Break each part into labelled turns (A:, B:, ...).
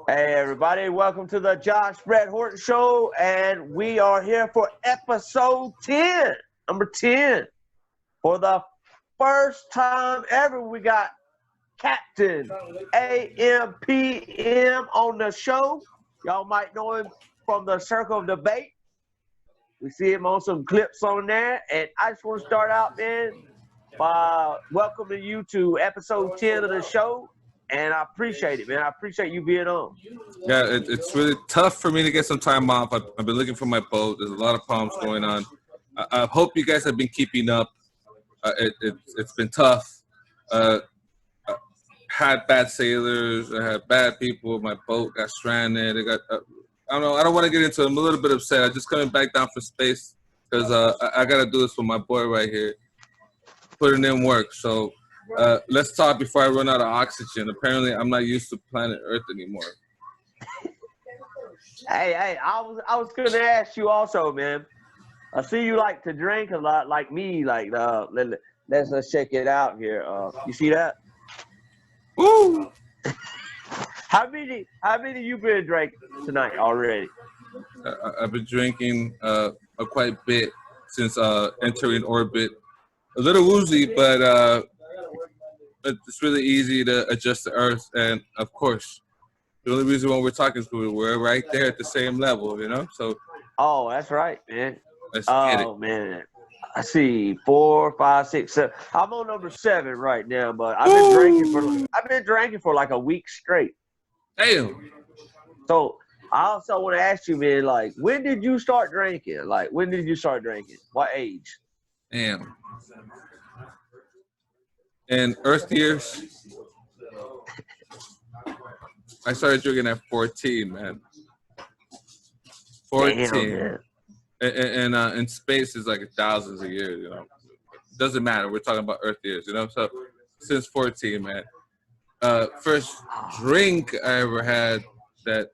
A: Hey everybody, welcome to the Josh Brett Horton Show, and we are here for episode 10, number 10. For the first time ever, we got Captain A.M.P.M on the show. Y'all might know him from the Circle of Debate. We see him on some clips on there, and I just want to start out, man, by welcoming you to episode 10 of the show. And I appreciate it, man. I appreciate you being on.
B: Yeah, it's really tough for me to get some time off. I've been looking for my boat. There's a lot of problems going on. I hope you guys have been keeping up. It's been tough. Had bad sailors. I had bad people. My boat got stranded. I don't know. I don't want to get into it. I'm a little bit upset. I'm just coming back down for space because I got to do this for my boy right here. Putting in work. So let's talk before I run out of oxygen. Apparently, I'm not used to planet Earth anymore.
A: Hey, I was gonna ask you also, man. I see you like to drink a lot, like me. Like, let's check it out here. You see that?
B: Woo!
A: How many you been drinking tonight already?
B: I've been drinking quite a bit since entering orbit. A little woozy, but it's really easy to adjust to Earth. And of course, the only reason why we're talking is because we're right there at the same level, you know? So.
A: Oh, that's right, man.
B: Let's get it.
A: Oh, man. I see 4, 5, 6, 7. I'm on number 7 right now, but I've been drinking for like a week straight.
B: Damn.
A: So I also want to ask you, man, like, when did you start drinking? Like, when did you start drinking? What age?
B: Damn. In Earth years, I started drinking at 14, man. 14.
A: Damn, man.
B: And in space is like thousands of years, you know. Doesn't matter. We're talking about Earth years, you know. So since 14, man. First drink I ever had that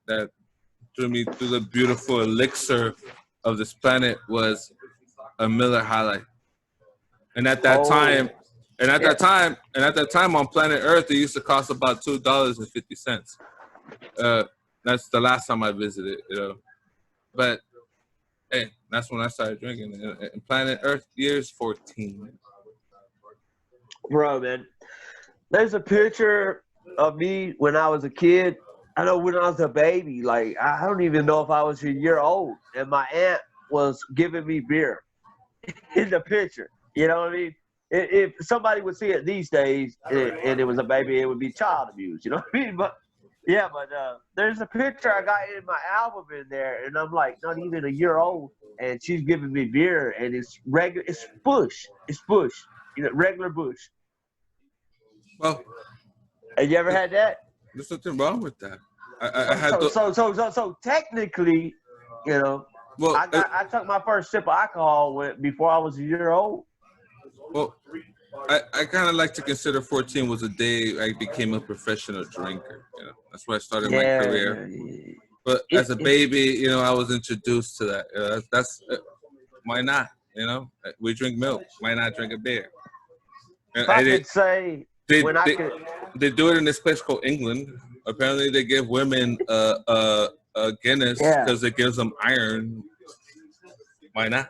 B: drew me through the beautiful elixir of this planet was a Miller High Life. And at that time on planet Earth, it used to cost about $2.50. That's the last time I visited, you know. But hey, that's when I started drinking. And planet Earth years 14.
A: Bro, man, there's a picture of me when I was a kid. I know when I was a baby, like I don't even know if I was a year old, and my aunt was giving me beer in the picture. You know what I mean? If somebody would see it these days and it was a baby, it would be child abuse. You know what I mean? But yeah, there's a picture I got in my album in there, and I'm like not even a year old, and she's giving me beer, and it's regular. It's Bush. It's Bush. You know, regular Bush.
B: Well,
A: have you ever had that?
B: There's nothing wrong with that.
A: So technically, you know, well, I took my first sip of alcohol before I was a year old.
B: Well, I kind of like to consider 14 was a day I became a professional drinker. You know, that's where I started my career. Yeah. But as a baby, you know, I was introduced to that. That's why not? You know, we drink milk. Why not drink a beer? And
A: I could say
B: they do it in this place called England. Apparently, they give women a Guinness because it gives them iron. Why not?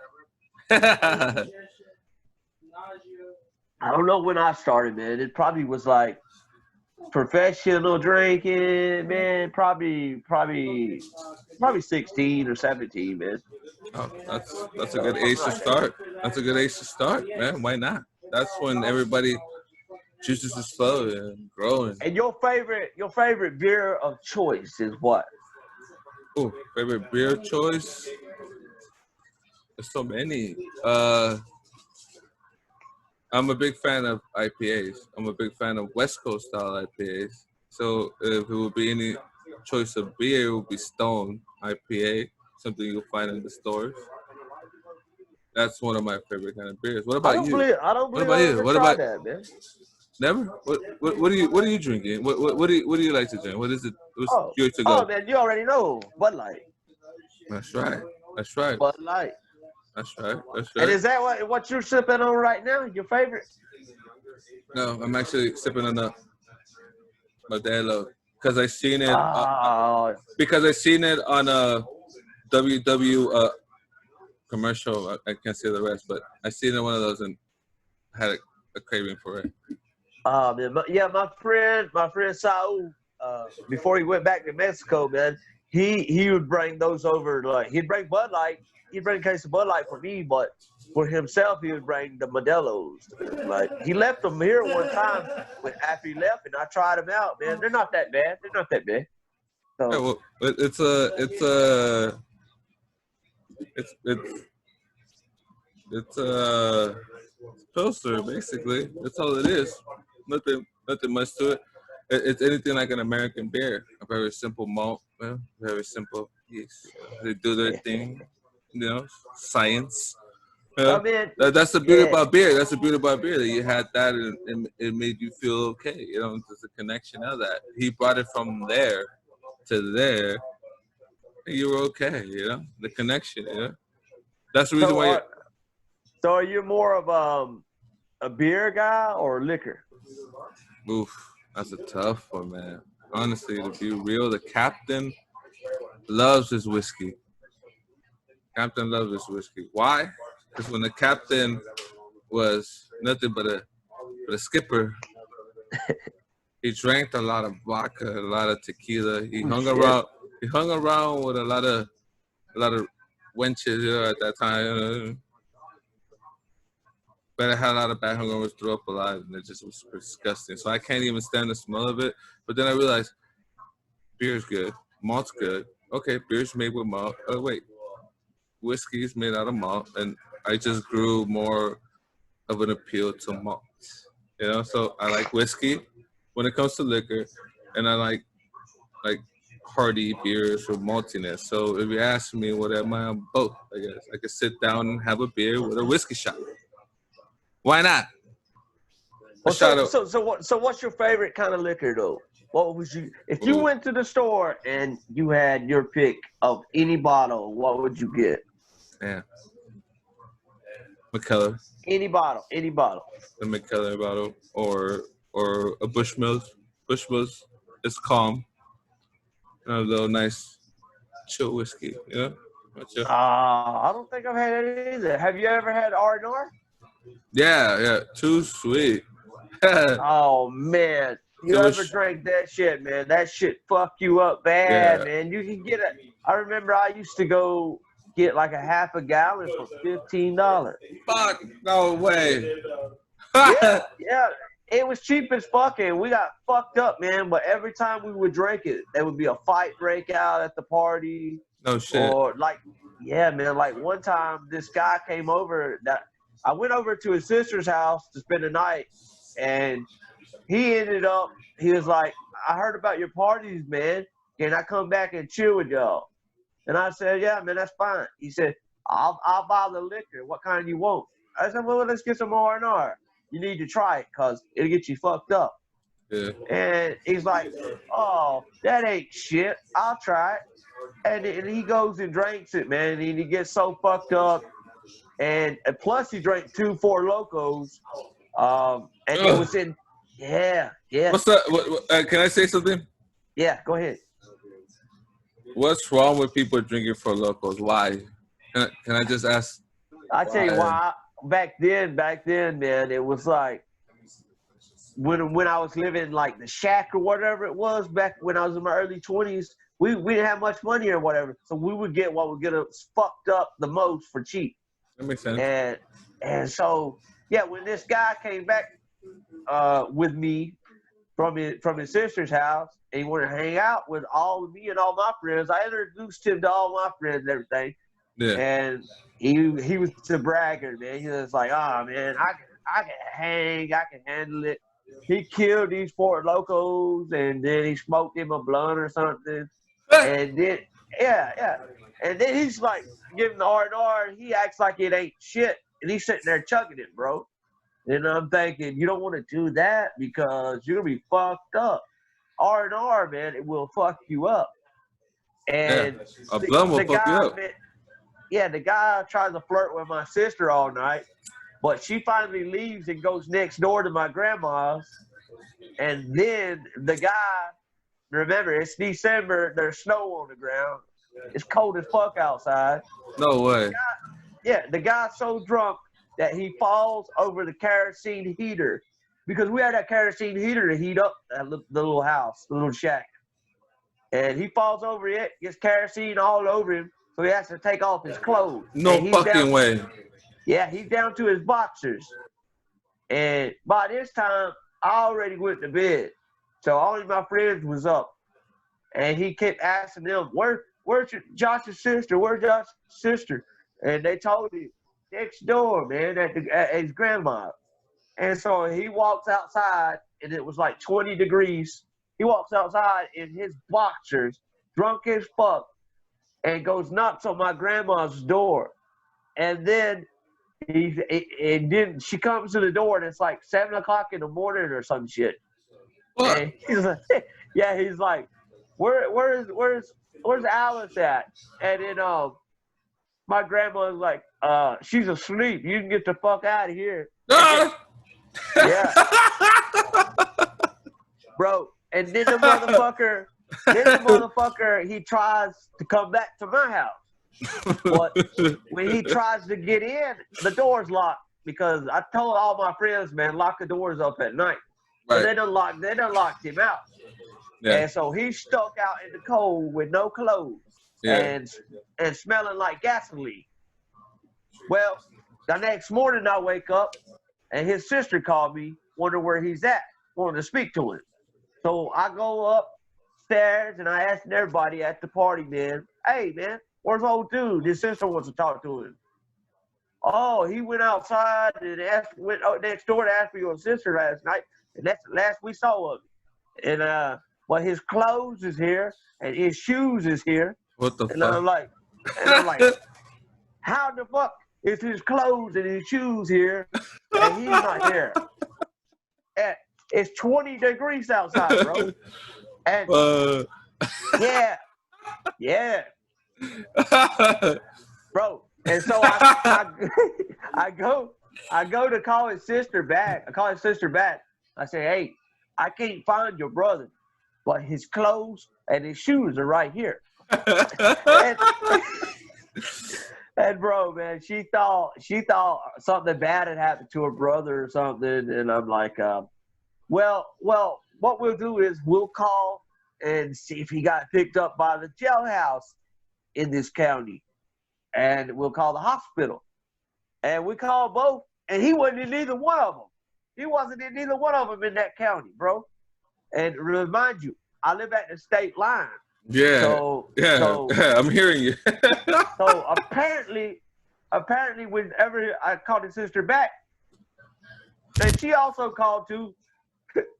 A: I don't know when I started, man. It probably was like professional drinking, man. Probably 16 or 17, man.
B: Oh, that's a good age to start. That's a good age to start, man. Why not? That's when everybody chooses to slow and grow.
A: And your favorite beer of choice is what?
B: Oh, favorite beer choice? There's so many. I'm a big fan of IPAs. I'm a big fan of West Coast style IPAs. So if it would be any choice of beer, it would be Stone IPA, something you'll find in the stores. That's one of my favorite kind of beers. What about you?
A: I don't believe I ever tried that, man.
B: Never? What are you drinking? What do you like to drink? What is it? What's your to go?
A: Oh man, you already know Bud Light.
B: That's right.
A: Bud Light.
B: That's right.
A: And is that what you're sipping on right now? Your favorite?
B: No, I'm actually sipping on the Modelo. because I seen it.
A: Oh,
B: Because I seen it on a WW commercial. I can't say the rest, but I seen it one of those and had a craving for it.
A: man, yeah, my friend Saul, before he went back to Mexico, man, he would bring those over. Like he'd bring Bud Light, he'd bring a case of Bud Light for me, but for himself, he would bring the Modelo's. Like he left them here one time after he left, and I tried them out, man. They're not that bad. They're not that bad. So,
B: Yeah, well, it's a toaster basically. That's all it is. Nothing much to it. It's anything like an American beer. A very simple malt, very simple yeast. They do their thing, science.
A: I mean,
B: That's the beauty about beer. That's the beauty about beer. That you had that, and it made you feel okay. There's a connection of that. He brought it from there to there, and you were okay. The connection. That's the reason why.
A: So are you more of a beer guy or liquor?
B: Oof, that's a tough one, man. Honestly, to be real, the captain loves his whiskey. Captain loves his whiskey. Why? Because when the captain was nothing but a skipper, he drank a lot of vodka, a lot of tequila. He hung around with a lot of wenches at that time. But I had a lot of bad hangovers, threw up a lot, and it just was disgusting. So I can't even stand the smell of it. But then I realized beer's good, malt's good. Okay, beer's made with malt. Oh wait, whiskey's made out of malt, and I just grew more of an appeal to malt. So I like whiskey when it comes to liquor, and I like hearty beers with maltiness. So if you ask me, what am I on both? I guess I could sit down and have a beer with a whiskey shot. Why not?
A: Well, so what's your favorite kind of liquor though? What was if you went to the store and you had your pick of any bottle, what would you get?
B: Yeah. McKellar.
A: Any bottle.
B: The McKellar bottle or a Bushmills. Bushmills is calm. A little nice chill whiskey,
A: I don't think I've had it either. Have you ever had R&R?
B: Yeah, too sweet.
A: Oh man, you ever drank that shit, man? That shit fuck you up bad, man. You can get it. I remember I used to go get like a half a gallon for $15.
B: Fuck, no way.
A: yeah, it was cheap as fucking. We got fucked up, man. But every time we would drink it, there would be a fight break out at the party.
B: No shit.
A: Or man. Like one time, this guy came over. That I went over to his sister's house to spend the night, and he was like, "I heard about your parties, man. Can I come back and chill with y'all?" And I said, "Yeah, man, that's fine." He said, I'll buy the liquor. What kind you want?" I said, "Well, let's get some R&R. You need to try it because it'll get you fucked up."
B: Yeah.
A: And he's like, "Oh, that ain't shit. I'll try it." And he goes and drinks it, man. And he gets so fucked up. And plus, he drank 2 Four Locos. And it was in, yeah.
B: What's that? Can I say something?
A: Yeah, go ahead.
B: What's wrong with people drinking Four Locos? Why? Can I just ask?
A: I tell you why. Back then, man, it was like when I was living like the shack or whatever it was back when I was in my early 20s. We didn't have much money or whatever, so we would get what would get us fucked up the most for cheap.
B: That makes sense.
A: And so when this guy came back with me from his sister's house, and he wanted to hang out with all of me and all my friends, I introduced him to all my friends and everything.
B: Yeah.
A: And he was the bragger, man. He was like, "Oh man, I can hang, I can handle it." He killed these Four Locos, and then he smoked him a blunt or something. And then, and then he's like giving the R&R, and he acts like it ain't shit, and he's sitting there chugging it, bro. And I'm thinking, you don't want to do that because you're gonna be fucked up. R&R, man, it will fuck you up. And
B: a blunt will fuck you up.
A: Man, the guy tries to flirt with my sister all night, but she finally leaves and goes next door to my grandma's, and then the guy remember, it's December. There's snow on the ground. It's cold as fuck outside.
B: No way.
A: The guy's so drunk that he falls over the kerosene heater because we had that kerosene heater to heat up the little house, the little shack. And he falls over it, gets kerosene all over him, so he has to take off his clothes.
B: No fucking way.
A: Yeah, he's down to his boxers. And by this time, I already went to bed. So all of my friends was up. And he kept asking them, where's Josh's sister? Where's Josh's sister? And they told him, next door, man, at his grandma. And so he walks outside, and it was like 20 degrees. He walks outside in his boxers, drunk as fuck, and goes knocks on my grandma's door. And then she comes to the door, and it's like 7 o'clock in the morning or some shit.
B: What?
A: And he's like, yeah, he's like, where's Alice at? And then my grandma's like, she's asleep. You can get the fuck out of here. Yeah. Bro, and then the motherfucker, he tries to come back to my house. But when he tries to get in, the door's locked because I told all my friends, man, lock the doors up at night. Right. So they done locked him out. Yeah. And so he's stuck out in the cold with no clothes and smelling like gasoline. Well, the next morning I wake up and his sister called me, wonder where he's at, wanted to speak to him. So I go upstairs and I asked everybody at the party, man, hey, man, where's old dude? His sister wants to talk to him. Oh, he went outside and went next door to ask for your sister last night, and that's the last we saw of him. And well, his clothes is here and his shoes is here.
B: What the fuck?
A: And I'm like, how the fuck is his clothes and his shoes here and he's not here? And it's 20 degrees outside, bro. And yeah. Bro. And so I go to call his sister back. I say, hey, I can't find your brother, but his clothes and his shoes are right here. and bro, man, she thought something bad had happened to her brother or something. And I'm like, well, what we'll do is we'll call and see if he got picked up by the jailhouse in this county. And we'll call the hospital. And we called both, and he wasn't in neither one of them. He wasn't in neither one of them in that county, bro. And remind you, I live at the state line.
B: Yeah.
A: So
B: I'm hearing you.
A: So apparently, whenever I called his sister back, and she also called too,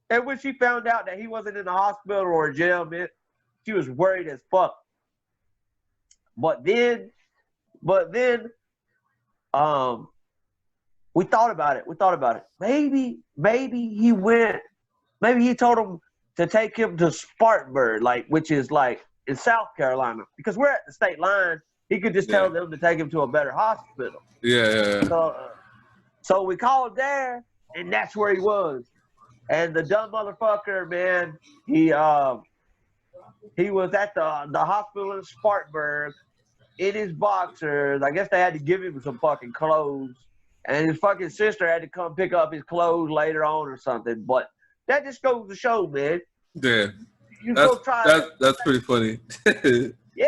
A: and when she found out that he wasn't in the hospital or jail, man, she was worried as fuck. But then, we thought about it. Maybe he told him to take him to Spartanburg, which is in South Carolina, because we're at the state line. He could just tell them to take him to a better hospital.
B: Yeah.
A: So we called there, and that's where he was. And the dumb motherfucker, man, he was at the hospital in Spartanburg in his boxers. I guess they had to give him some fucking clothes. And his fucking sister had to come pick up his clothes later on or something. But that just goes to show, man.
B: Yeah.
A: That's
B: pretty funny.
A: Yeah.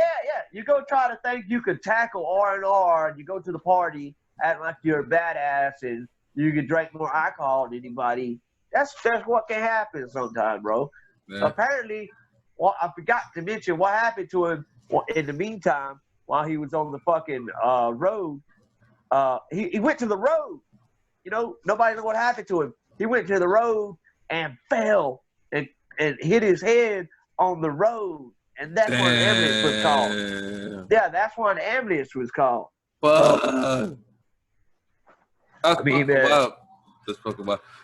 A: You go try to think you could tackle R&R, and you go to the party acting like you're a badass and you can drink more alcohol than anybody. That's what can happen sometimes, bro. Yeah. Apparently, I forgot to mention what happened to him in the meantime while he was on the fucking road. He went to the road. You know, nobody knows what happened to him. He went to the road and fell and hit his head on the road. And that's when an ambulance was called. Yeah, that's when an ambulance was called.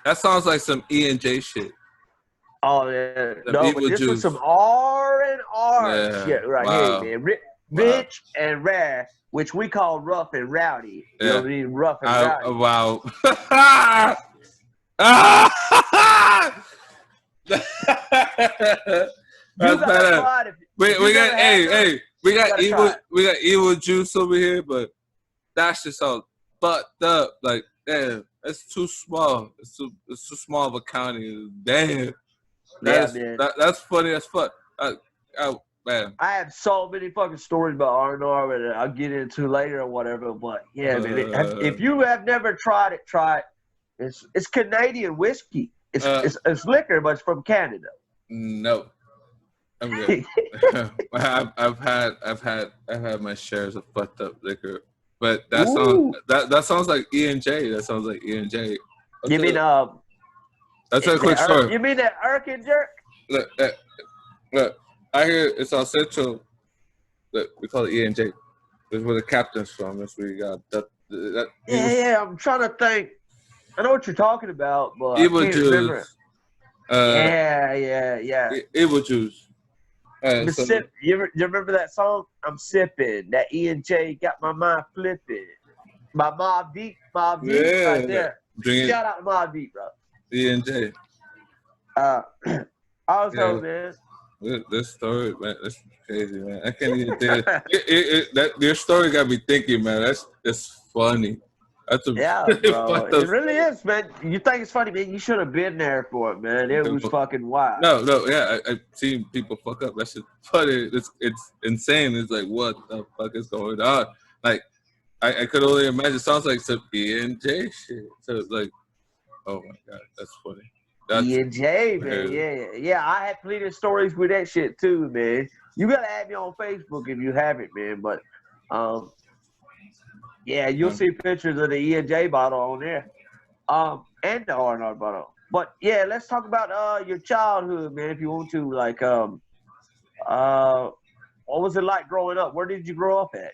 B: That sounds like some E&J shit.
A: Oh, yeah. No, but this was some R&R shit right here, man. Rich and rare, which we call rough and rowdy. You know what I mean? Rough and rowdy.
B: Wow.
A: You
B: That's
A: gotta
B: badass.
A: try it.
B: We got we got evil juice over here, but that shit sounds fucked up. Like, damn, that's too small. It's too small of a county. Damn,
A: Yeah, man.
B: that's funny as fuck. Man.
A: I have so many fucking stories about R&R that I'll get into later or whatever. But yeah, man, if you have never tried it, try it. It's Canadian whiskey. It's liquor, but it's from Canada.
B: No, I'm good. I've had my shares of fucked up liquor, but that sounds like E&J. That sounds like E&J.
A: You mean
B: That's a quick story.
A: You mean that Irk and Jerk?
B: Look, I hear it's South Central. Look, we call it E&J. That's where the captain's from. That's where you got that.
A: Yeah. I'm trying to think. I know what you're talking about, but
B: Evil
A: I can't
B: Jews.
A: remember. Yeah.
B: Evil Jews.
A: You remember that song? I'm sipping. That E&J got my mind flipping. My Mob Deep right there. Shout out to Mob Deep, bro.
B: E&J.
A: Also, man.
B: This story, man, that's crazy, man. I can't even think. Your story got me thinking, man. That's funny.
A: Yeah, bro. It really is, man. You think it's funny, man? You should have been there for it, man. It was fucking wild.
B: No, yeah. I've seen people fuck up. That shit's funny. It's insane. It's like, what the fuck is going on? Like, I could only imagine. It sounds like some E&J shit. So it's like, oh my god, that's funny.
A: E&J, man. Yeah. I had plenty of stories with that shit too, man. You gotta add me on Facebook if you haven't, man. But yeah, you'll see pictures of the E&J bottle on there, and the R&R bottle. But yeah, let's talk about your childhood, man. If you want to, like, what was it like growing up? Where did you grow up at?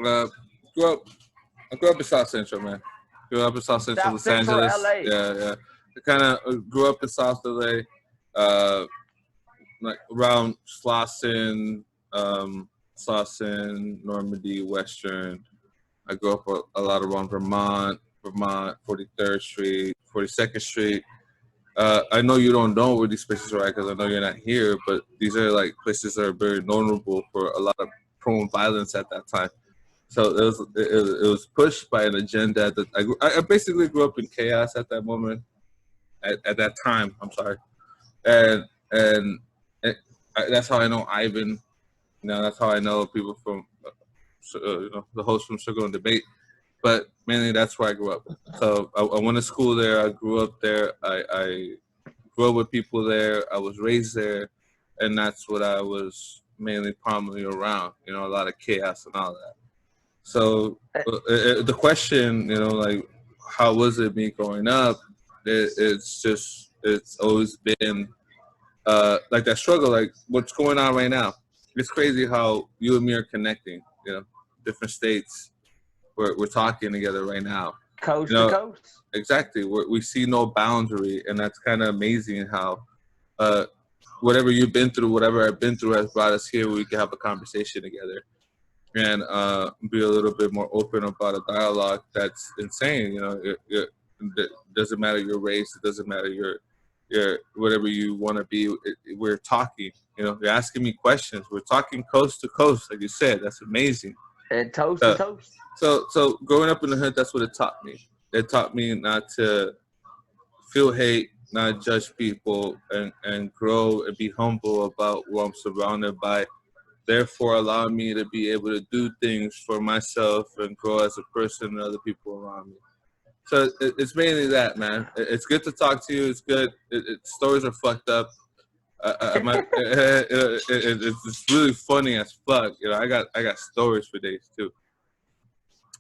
B: I grew up in South Central, man. Grew up in South Central, Los Angeles.
A: L.A.
B: Yeah. I kind of grew up in South LA, like around Slauson, Normandy, Western. I grew up a lot around Vermont, 43rd Street, 42nd Street. I know you don't know where these places are at because I know you're not here, but these are like places that are very vulnerable for a lot of prone violence at that time. So it was pushed by an agenda that I basically grew up in chaos at that moment. At that time, I'm sorry, and that's how I know Ivan. You know, that's how I know people from, the host from Sugar and Debate. But mainly, that's where I grew up. So I went to school there. I grew up there. I grew up with people there. I was raised there, and that's what I was mainly prominently around. You know, a lot of chaos and all that. So the question, like, how was it me growing up? It's always been like that struggle, like what's going on right now. It's crazy how you and me are connecting, different states. We're talking together right now.
A: Coast to coast.
B: Exactly. We see no boundary, and that's kind of amazing how whatever you've been through, whatever I've been through has brought us here where we can have a conversation together and be a little bit more open about a dialogue that's insane. It doesn't matter your race. It doesn't matter your whatever you want to be. We're talking. You're asking me questions. We're talking coast to coast, like you said. That's amazing.
A: And toast to toast.
B: So growing up in the hood, that's what it taught me. It taught me not to feel hate, not judge people, and grow and be humble about what I'm surrounded by. Therefore, allowing me to be able to do things for myself and grow as a person and other people around me. So it's mainly that, man. It's good to talk to you. It's good. Stories are fucked up. It's really funny as fuck. I got stories for days too.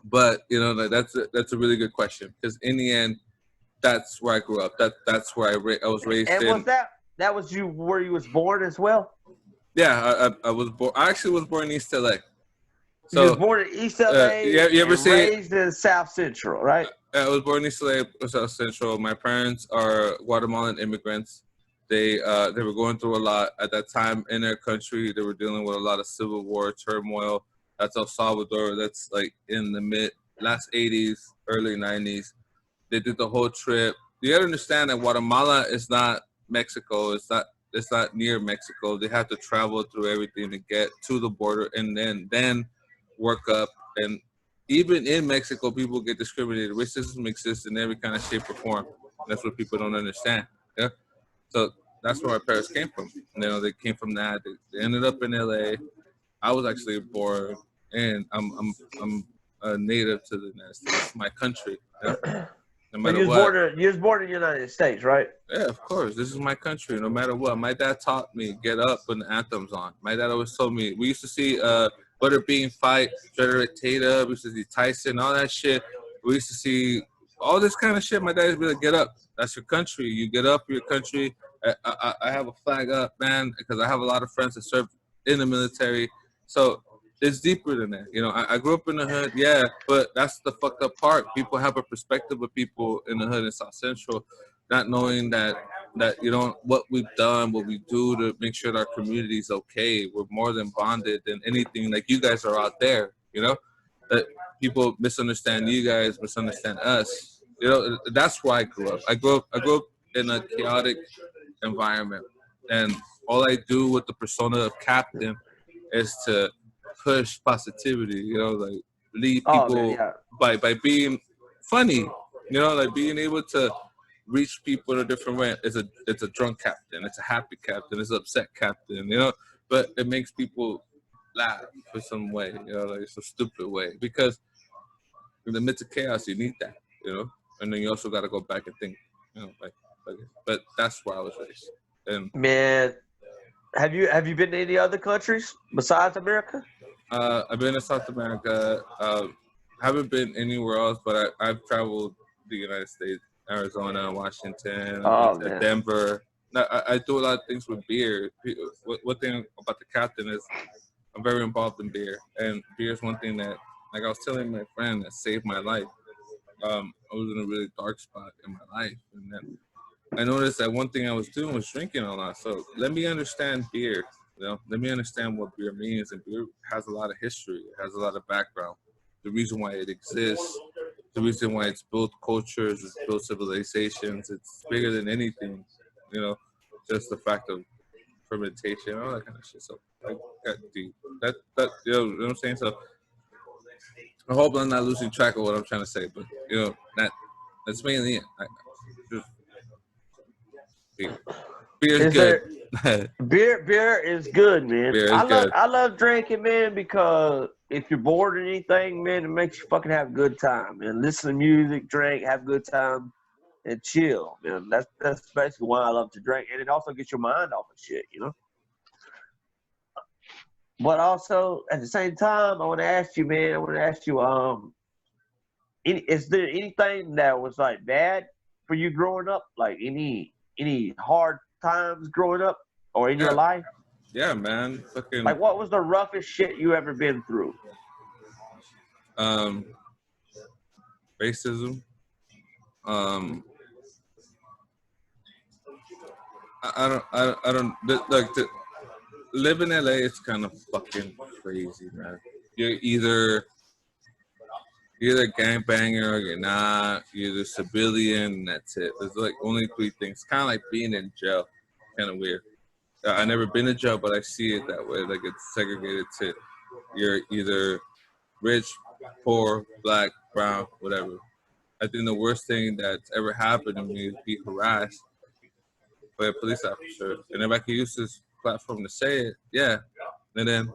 B: But that's a really good question because in the end, that's where I grew up. That's where I was raised.
A: And was that was you where you was born as well?
B: Yeah, I was born. I actually was born in East LA.
A: So you was born in East LA.
B: You ever see
A: raised in South Central, right?
B: I was born in East LA, South Central. My parents are Guatemalan immigrants. They were going through a lot at that time in their country. They were dealing with a lot of civil war turmoil. That's El Salvador. That's like in the last 80s, early 90s. They did the whole trip. You gotta understand that Guatemala is not Mexico. It's not it's not near Mexico. They have to travel through everything to get to the border, and then work up. And even in Mexico, people get discriminated. Racism exists in every kind of shape or form. That's what people don't understand. Yeah. So that's where my parents came from. You know, they came from that. They ended up in L.A. I was actually born, and I'm a native to the United States. It's my country. Yeah? No
A: But
B: matter what.
A: you was born in the United States, right?
B: Yeah, of course. This is my country. No matter what. My dad taught me get up when the anthem's on. My dad always told me. We used to see Butterbean fight, Frederick Tatum. We used to see Tyson, all that shit. We used to see all this kind of shit. My dad used to be like, "Get up. That's your country. You get up for your country." I have a flag up, man, because I have a lot of friends that served in the military. So it's deeper than that. You know, I grew up in the hood, yeah, but that's the fucked up part. People have a perspective of people in the hood in South Central, not knowing that you know what we've done, what we do to make sure that our community is okay. We're more than bonded than anything. Like you guys are out there, you know, that people misunderstand you guys, misunderstand us. You know, that's why I grew up. I grew up in a chaotic environment, and all I do with the persona of captain is to push positivity. You know, like lead
A: Oh man,
B: people
A: yeah.
B: by being funny. You know, like being able to reach people in a different way. It's a drunk captain. It's a happy captain. It's an upset captain. You know, but it makes people laugh for some way. You know, like it's a stupid way because in the midst of chaos, you need that. You know, and then you also got to go back and think. You know, like. But that's where I was raised. And
A: Man, have you been to any other countries besides America?
B: I've been to South America. Haven't been anywhere else, but I've traveled the United States, Arizona, Washington. I've been
A: Oh
B: to
A: man.
B: Denver. Now, I do a lot of things with beer. One thing about the captain is I'm very involved in beer, and beer is one thing that, like I was telling my friend, that saved my life. I was in a really dark spot in my life, and then I noticed that one thing I was doing was drinking a lot. So let me understand beer. You know, let me understand what beer means. And beer has a lot of history. It has a lot of background. The reason why it exists, the reason why it's built cultures, it's built civilizations. It's bigger than anything. You know, just the fact of fermentation, all that kind of shit. So I got deep. That you know what I'm saying. So I hope I'm not losing track of what I'm trying to say. But you know that's mainly it. Just beer. Beer's
A: Is
B: good.
A: there beer is good, man.
B: Beer is good.
A: I love drinking, man, because if you're bored or anything, man, it makes you fucking have a good time, man. Listen to music, drink, have a good time, and chill, man. That's basically why I love to drink, and it also gets your mind off of shit, you know. But also at the same time, I want to ask you, man. I want to ask you, is there anything that was like bad for you growing up? Like any hard times growing up or in your
B: Yeah,
A: life?
B: yeah, man. Fucking
A: Like, what was the roughest shit you ever been through?
B: um, racism. Um, I don't like to live in LA. It's kind of fucking crazy, man. You're either you're either a gangbanger or you're not. You're either civilian. And that's it. There's like only three things. Kind of like being in jail. Kind of weird. I never been in jail, but I see it that way. Like it's segregated to you're either rich, poor, black, brown, whatever. I think the worst thing that's ever happened to me is be harassed by a police officer. And if I could use this platform to say it, yeah. And then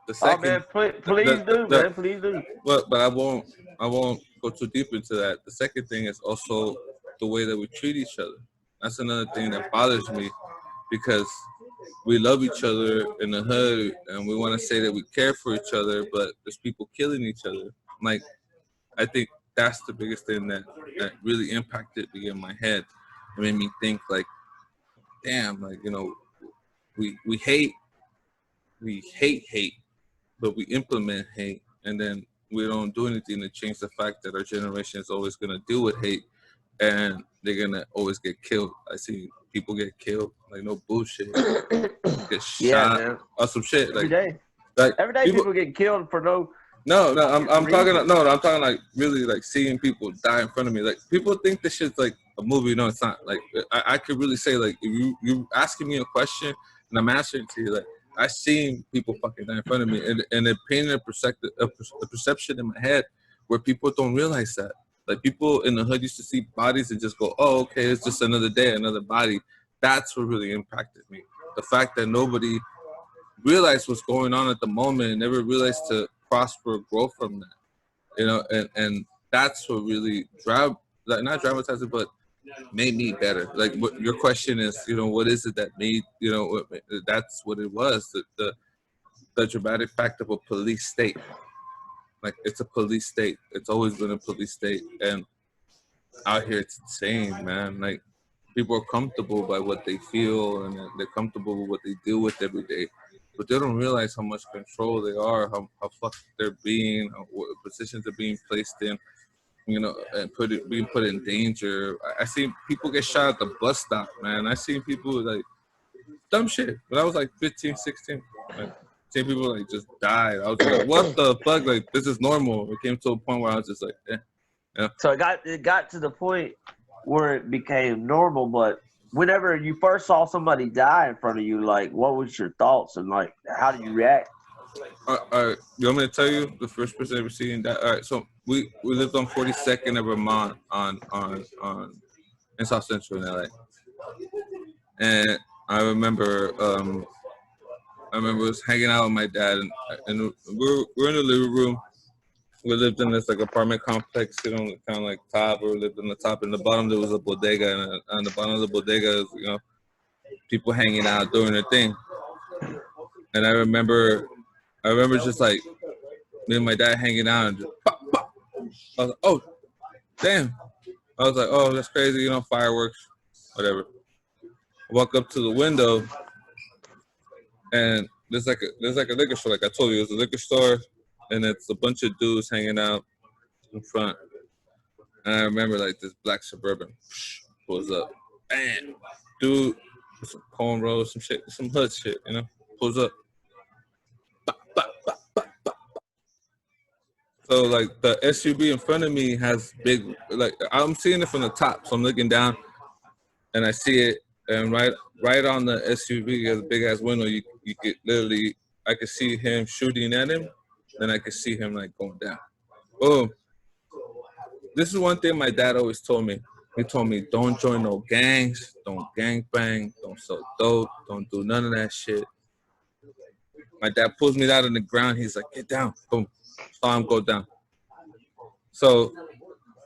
B: the
A: Oh
B: second,
A: man, please do,
B: the
A: man, please do.
B: but I won't go too deep into that. The second thing is also the way that we treat each other. That's another thing that bothers me because we love each other in the hood and we want to say that we care for each other, but there's people killing each other. Like I think that's the biggest thing that really impacted me in my head. It made me think like, damn, like you know, we hate, but we implement hate, and then we don't do anything to change the fact that our generation is always gonna deal with hate, and they're gonna always get killed. I see people get killed, like no bullshit, get
A: Yeah,
B: shot
A: man.
B: or some shit,
A: Every day.
B: like
A: Every day
B: people.
A: people get killed for no
B: No, I'm talking. No, I'm talking like really like seeing people die in front of me. Like people think this shit's like a movie. No, it's not. Like I could really say like if you asking me a question and I'm answering to you. Like I seen people fucking die in front of me, and it painted a perception in my head where people don't realize that. Like people in the hood used to see bodies and just go, oh, okay, it's just another day, another body. That's what really impacted me. The fact that nobody realized what's going on at the moment and never realized to prosper or grow from that, you know, and that's what really like not dramatized it, but made me better. Like what your question is, you know, what is it that made, you know, that's what it was, the dramatic fact of a police state. Like it's a police state. It's always been a police state, and out here it's insane, man. Like people are comfortable by what they feel and they're comfortable with what they deal with every day, but they don't realize how much control they are, how fucked they're being, what positions are being placed in, you know, and being put in danger. I seen people get shot at the bus stop, man. I seen people like dumb shit when I was like 15, 16. Like, seen people like just died. I was just like, what the fuck? Like this is normal. It came to a point where I was just like, yeah.
A: So it got to the point where it became normal. But whenever you first saw somebody die in front of you, like what was your thoughts and like how did you react?
B: All right, you want me to tell you the first person ever seen that? All right, so we lived on 42nd of Vermont on in South Central LA, and I remember was hanging out with my dad, and we're in the living room. We lived in this like apartment complex, you know, kind of like top. We lived on the top, and the bottom there was a bodega, and on the bottom of the bodega is, you know, people hanging out doing their thing. And I remember just like me and my dad hanging out, and just pop, pop. I was like, oh, damn. I was like, oh, that's crazy, you know, fireworks, whatever. I walk up to the window, and there's like a liquor store, like I told you, it's a liquor store. And it's a bunch of dudes hanging out in front. And I remember like this black Suburban pulls up. Bam! Dude with some cornrows, some shit, some hood shit, you know, pulls up. Bah, bah, bah, bah, bah. So like the SUV in front of me has big, like I'm seeing it from the top. So I'm looking down and I see it, and right on the SUV has a big ass window. You could literally, I could see him shooting at him. Then I could see him like going down. Boom. This is one thing my dad always told me. He told me, don't join no gangs, don't gang bang, don't sell dope, don't do none of that shit. My dad pulls me out on the ground. He's like, get down. Boom. Saw him go down. So,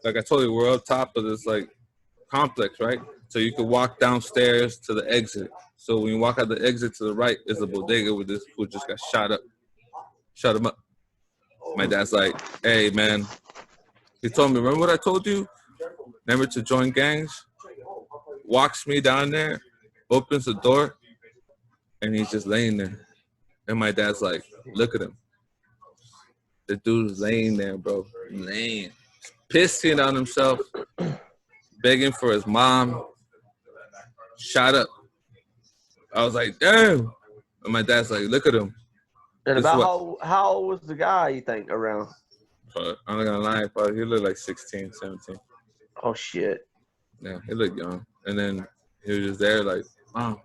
B: like I told you, we're up top of this like complex, right? So you could walk downstairs to the exit. So when you walk out the exit to the right is a bodega where this fool just got shot up. Shut him up. My dad's like, hey, man. He told me, remember what I told you? Never to join gangs. Walks me down there, opens the door, and he's just laying there. And my dad's like, look at him. The dude's laying there, bro. Laying. Pissing on himself, begging for his mom. Shot up. I was like, damn. And my dad's like, look at him.
A: And about how old was the guy, you think, around?
B: I'm not gonna lie, probably he looked like 16, 17.
A: Oh shit.
B: Yeah, he looked young. And then he was just there like, mom.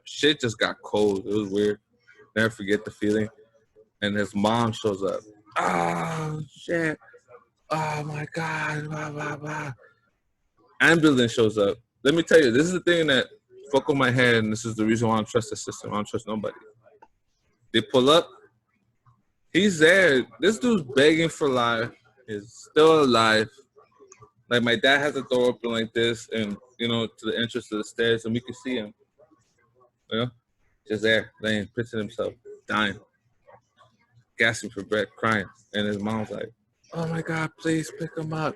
B: Shit just got cold. It was weird. Never forget the feeling. And his mom shows up. Oh shit. Oh my God. Blah, blah, blah. Ambulance shows up. Let me tell you, this is the thing that fuck with my head, and this is the reason why I don't trust the system. I don't trust nobody. They pull up. He's there. This dude's begging for life. He's still alive. Like my dad has the door open like this, and you know, to the entrance to the stairs, and we can see him. You know, just there, laying, pissing himself, dying, gasping for breath, crying, and his mom's like, "Oh my God, please pick him up."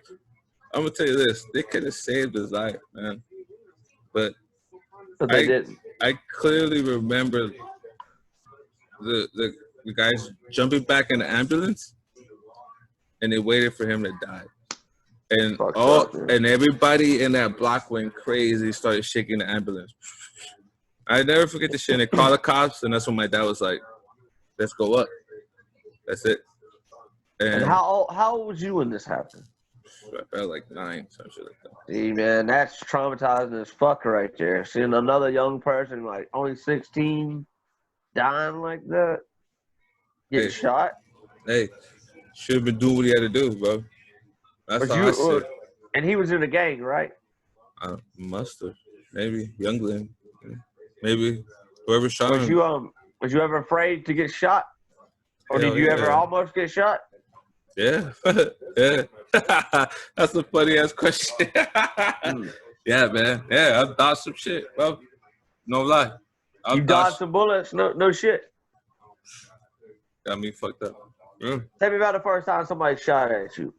B: I'm gonna tell you this: they could have saved his life, man, but
A: they didn't.
B: I clearly remember the guys jumping back in the ambulance, and they waited for him to die. And and everybody in that block went crazy, started shaking the ambulance. I never forget the shit. And they called the cops, and that's when my dad was like, "Let's go up." That's it.
A: And how old was you when this happened?
B: I felt like 9, some shit like that.
A: See, man, that's traumatizing as fuck right there. Seeing another young person, like, only 16, dying like that, getting shot.
B: Hey, should have been doing what he had to do, bro. That's how I see it.
A: And he was in a gang, right?
B: Must have. Maybe. Youngling. Maybe. Whoever shot him.
A: Was you ever afraid to get shot? Or
B: Hell
A: did you ever almost get shot?
B: Yeah. Yeah. That's a funny ass question. Yeah, man. Yeah, I've dodged some shit, bro. No lie.
A: You dodged some bullets? No shit.
B: Got me fucked up. Yeah.
A: Tell me about the first time somebody shot at you.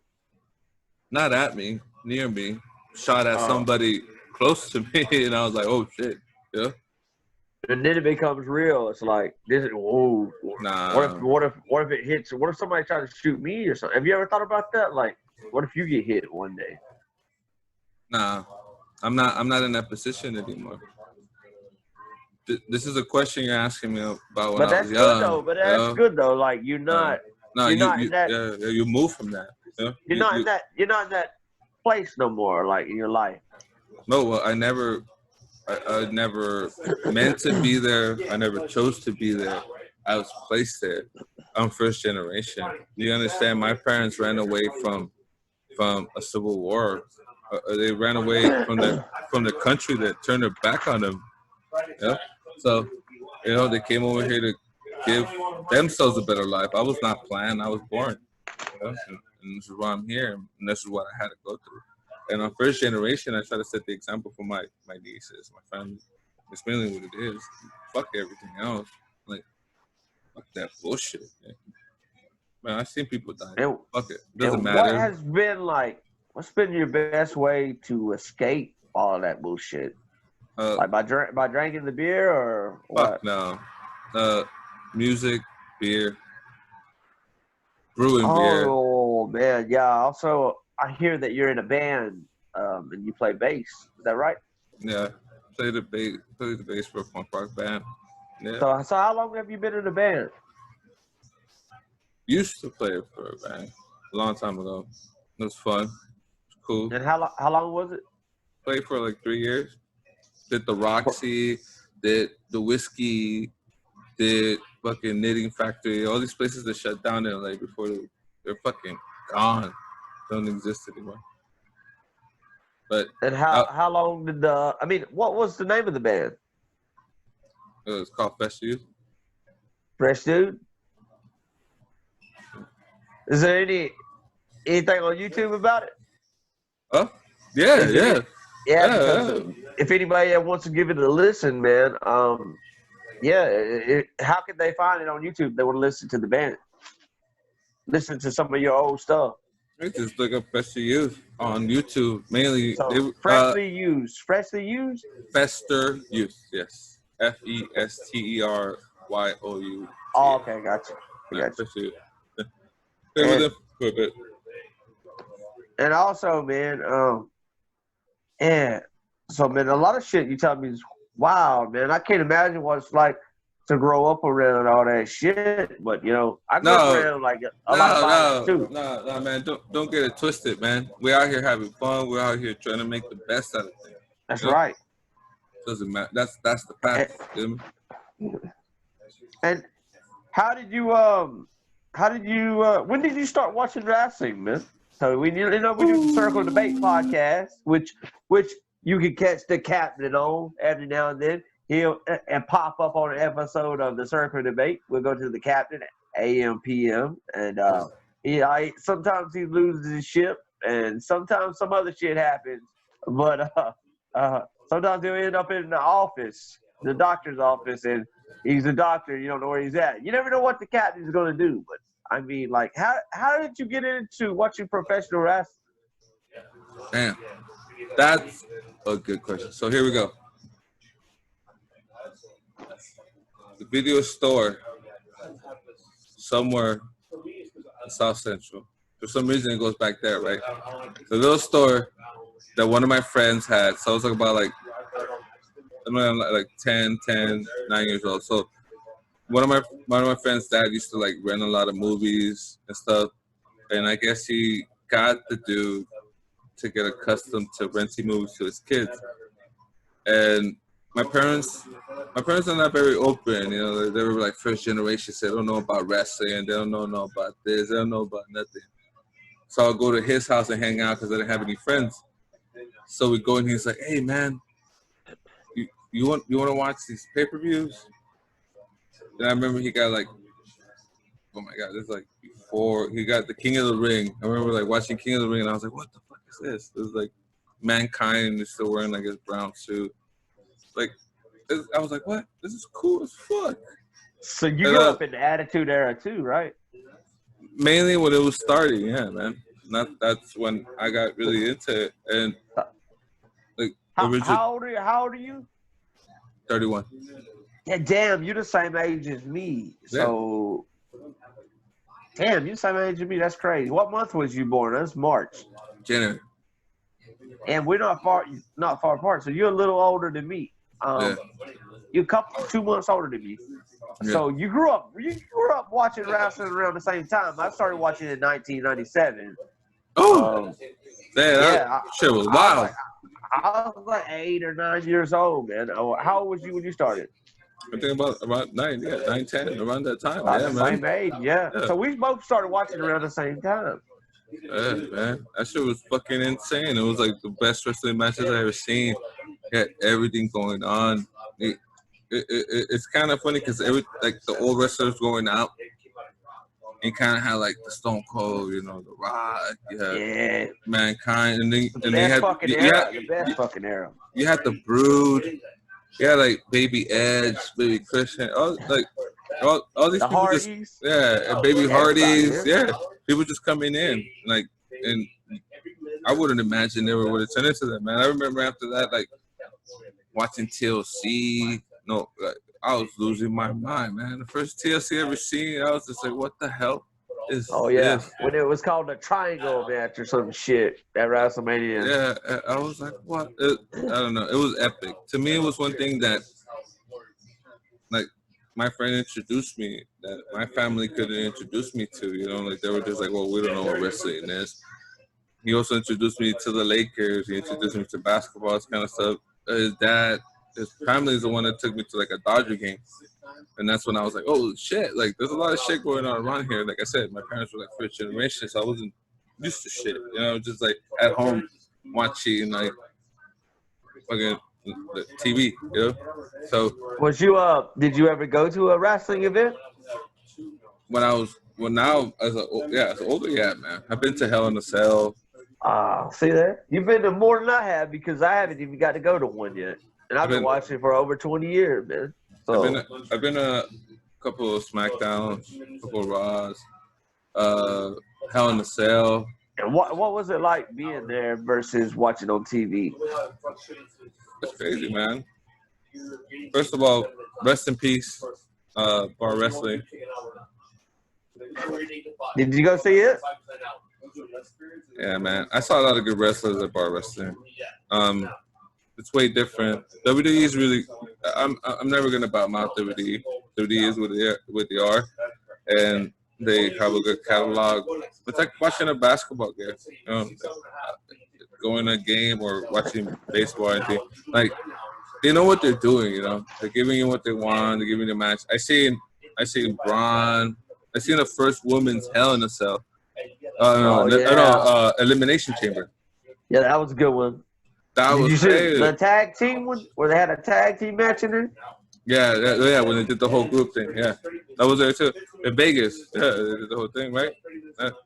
B: Not at me, near me. Shot at somebody close to me, and I was like, oh shit. Yeah. And
A: then it becomes real. It's like, this is, whoa.
B: Nah.
A: What if it hits? What if somebody tries to shoot me or something? Have you ever thought about that? Like, what if you get hit one day?
B: Nah, I'm not in that position anymore. This is a question you're asking me about when I was young.
A: But that's good though. Like, you're not.
B: You move from that. Yeah?
A: You're not in that place no more. Like in your life.
B: No, well, I never meant to be there. I never chose to be there. I was placed there. I'm first generation. You understand? My parents ran away from a civil war. They ran away from the country that turned their back on them. Yeah. So, they came over here to give themselves a better life. I was not planned. I was born. And this is why I'm here. And this is what I had to go through. And on first generation, I try to set the example for my nieces, my family. It's mainly what it is. Fuck everything else. Like, fuck that bullshit. Man, I've seen people die. Fuck it. Doesn't matter.
A: What's been your best way to escape all of that bullshit? Like by drinking the beer or what?
B: Fuck no. Music, beer, brewing beer.
A: Oh man, yeah. Also, I hear that you're in a band and you play bass. Is that right?
B: Yeah, play the bass for a punk rock band. Yeah.
A: So how long have you been in a band?
B: Used to play for a band a long time ago. It was fun. It was cool.
A: And how long was it?
B: Played for like 3 years. Did the Roxy, did the Whiskey, did fucking Knitting Factory, all these places that shut down in LA before they're fucking gone. Don't exist anymore. But
A: how long did what was the name of the band?
B: It was called Fresh Dude.
A: Fresh Dude? Is there anything on YouTube about it?
B: Oh, yeah.
A: Yeah. If anybody wants to give it a listen, man, how can they find it on YouTube? They want to listen to the band, listen to some of your old stuff.
B: Just look up Fester Youth on YouTube. Mainly,
A: Freshly Used.
B: Fester Youth, yes. FESTERYOU.
A: Oh, okay, gotcha. And also, man, so, man, a lot of shit you tell me is wow, man. I can't imagine what it's like to grow up around all that shit. But, I grew up around like a lot of violence too.
B: No, man. Don't get it twisted, man. We're out here having fun. We're out here trying to make the best out of things.
A: That's right.
B: Doesn't matter. That's the path.
A: And how did you when did you start watching wrestling, man? So we do the Circle Debate podcast, which you can catch the captain on every now and then. He'll pop up on an episode of the Circle Debate. We'll go to the captain, A.M.P.M. And sometimes he loses his ship, and sometimes some other shit happens. But sometimes he'll end up in the office, the doctor's office, and he's a doctor. You don't know where he's at. You never know what the captain's going to do. But I mean, like, how did you get into watching professional wrestling?
B: Damn, that's a good question. So here we go. The video store somewhere in South Central. For some reason, it goes back there, right? The little store that one of my friends had. So I was about like 10, 9 years old. So one of my friends' dad used to like rent a lot of movies and stuff, and I guess he got the dude to get accustomed to renting movies to his kids. And my parents, my parents are not very open. You know, they were like first generation, so they don't know about wrestling, they don't know about this, they don't know about nothing. So I'll go to his house and hang out because I didn't have any friends. So we go and he's like, "Hey man, you want to watch these pay-per-views?" And I remember he got like, oh my god, this is like before he got the King of the Ring. I remember like watching King of the Ring and I was like, what the fuck is this? It was like Mankind is still wearing like his brown suit. Like I was like, what? This is cool as fuck.
A: So you grew up in the Attitude Era too, right?
B: Mainly when it was starting, yeah, man. That's when I got really into it. And like
A: how old are you?
B: 31.
A: Yeah, damn, you the same age as me. So damn, you the same age as me. That's crazy. What month was you born? That's March.
B: January.
A: And we're not far apart. So you're a little older than me. You're 2 months older than me. Yeah. So you grew up watching wrestling around the same time. I started watching in 1997.
B: Oh, that shit was wild.
A: I was like 8 or 9 years old, man. How old was you when you started?
B: I think about 9, 10, around that time.
A: Yeah, same age, yeah. So we both started watching around the same time.
B: Yeah, man. That shit was fucking insane. It was like the best wrestling matches I ever seen. It had everything going on. It's kind of funny because like the old wrestlers going out, and kind of had like the Stone Cold, you know, the Rock,
A: yeah,
B: Mankind, and then
A: the best fucking era.
B: You had the Brood. You had like Baby Edge, Baby Christian, all these people
A: Hardys.
B: and Baby Hardys, people just coming in, like, and I wouldn't imagine they would have turned into that, man. I remember after that, like, watching TLC. No, like, I was losing my mind, man. The first TLC I ever seen, I was just like, what the hell is this?
A: When it was called the Triangle match or some shit at WrestleMania.
B: Yeah, I was like, what? I don't know. It was epic. To me, it was one thing that, like, my friend introduced me that my family couldn't introduce me to, you know? Like, they were just like, well, we don't know what wrestling is. He also introduced me to the Lakers. He introduced me to basketball, this kind of stuff. His family is the one that took me to like a Dodger game, and that's when I was like, "Oh shit!" Like, there's a lot of shit going on around here. Like I said, my parents were like first generation, so I wasn't used to shit. You know, just like at home watching like fucking the TV. You know, so
A: did you ever go to a wrestling event?
B: As an older, yeah, man. I've been to Hell in a Cell.
A: See there? You've been to more than I have because I haven't even got to go to one yet. And I've been watching for over 20 years, man. So
B: I've been a couple of SmackDowns, a couple of Raws, Hell in a Cell.
A: And what was it like being there versus watching on TV?
B: It's crazy, man. First of all, rest in peace, Bar Wrestling.
A: Did you go see it?
B: Yeah, man. I saw a lot of good wrestlers at Bar Wrestling. It's way different. WWE is really. I'm never gonna badmouth WWE. WWE is what they are, and they have a good catalog. It's like watching a basketball game. You know, going to a game or watching baseball or anything. Like, they know what they're doing. You know, they're giving you what they want. They're giving you a match. I seen Braun. I seen the first women's Hell in a Cell. Elimination Chamber.
A: Yeah, that was a good one. Did you see the tag team one where they had a tag team match in there?
B: Yeah, when they did the whole group thing. Yeah, that was there too. In Vegas, yeah, they did the whole thing, right?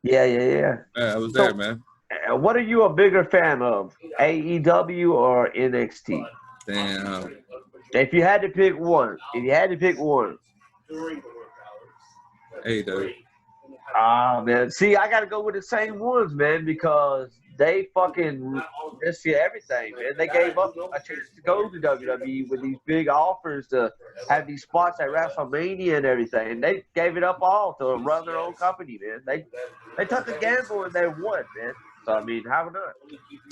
A: Yeah.
B: Yeah, I was there, man.
A: What are you a bigger fan of, AEW or NXT?
B: Damn.
A: If you had to pick one.
B: AEW.
A: Man. See, I got to go with the same ones, man, because they fucking risk everything, man. They gave up a chance to go to WWE with these big offers to have these spots at WrestleMania and everything. And they gave it up all to run their own company, man. They took a gamble and they won, man. So, I mean, how not?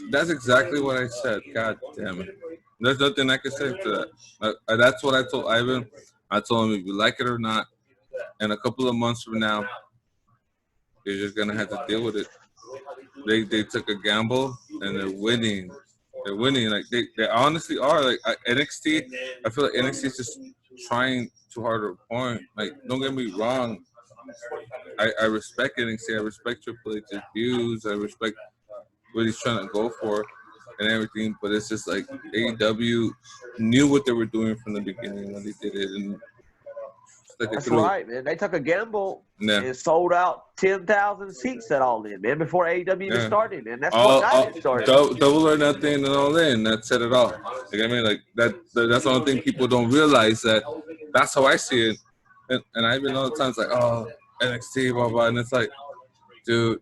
B: That's exactly what I said. God damn it. There's nothing I can say to that. That's what I told Ivan. I told him if you like it or not, in a couple of months from now, you're just gonna have to deal with it. They took a gamble and they're winning. They're winning. Like they honestly are. Like NXT, I feel like NXT is just trying too hard to a point. Like don't get me wrong. I respect NXT. I respect Triple H's views. I respect what he's trying to go for and everything. But it's just like AEW knew what they were doing from the beginning when they did it, and like
A: that's right, man. They took a gamble and sold out 10,000 seats at All In, man, before AEW even started, man. That's what got it started.
B: Double or Nothing and All In. That said it all. You know what I mean? Like that's the only thing people don't realize. That's how I see it. And I even know the times like, oh, NXT, blah blah, and it's like, dude.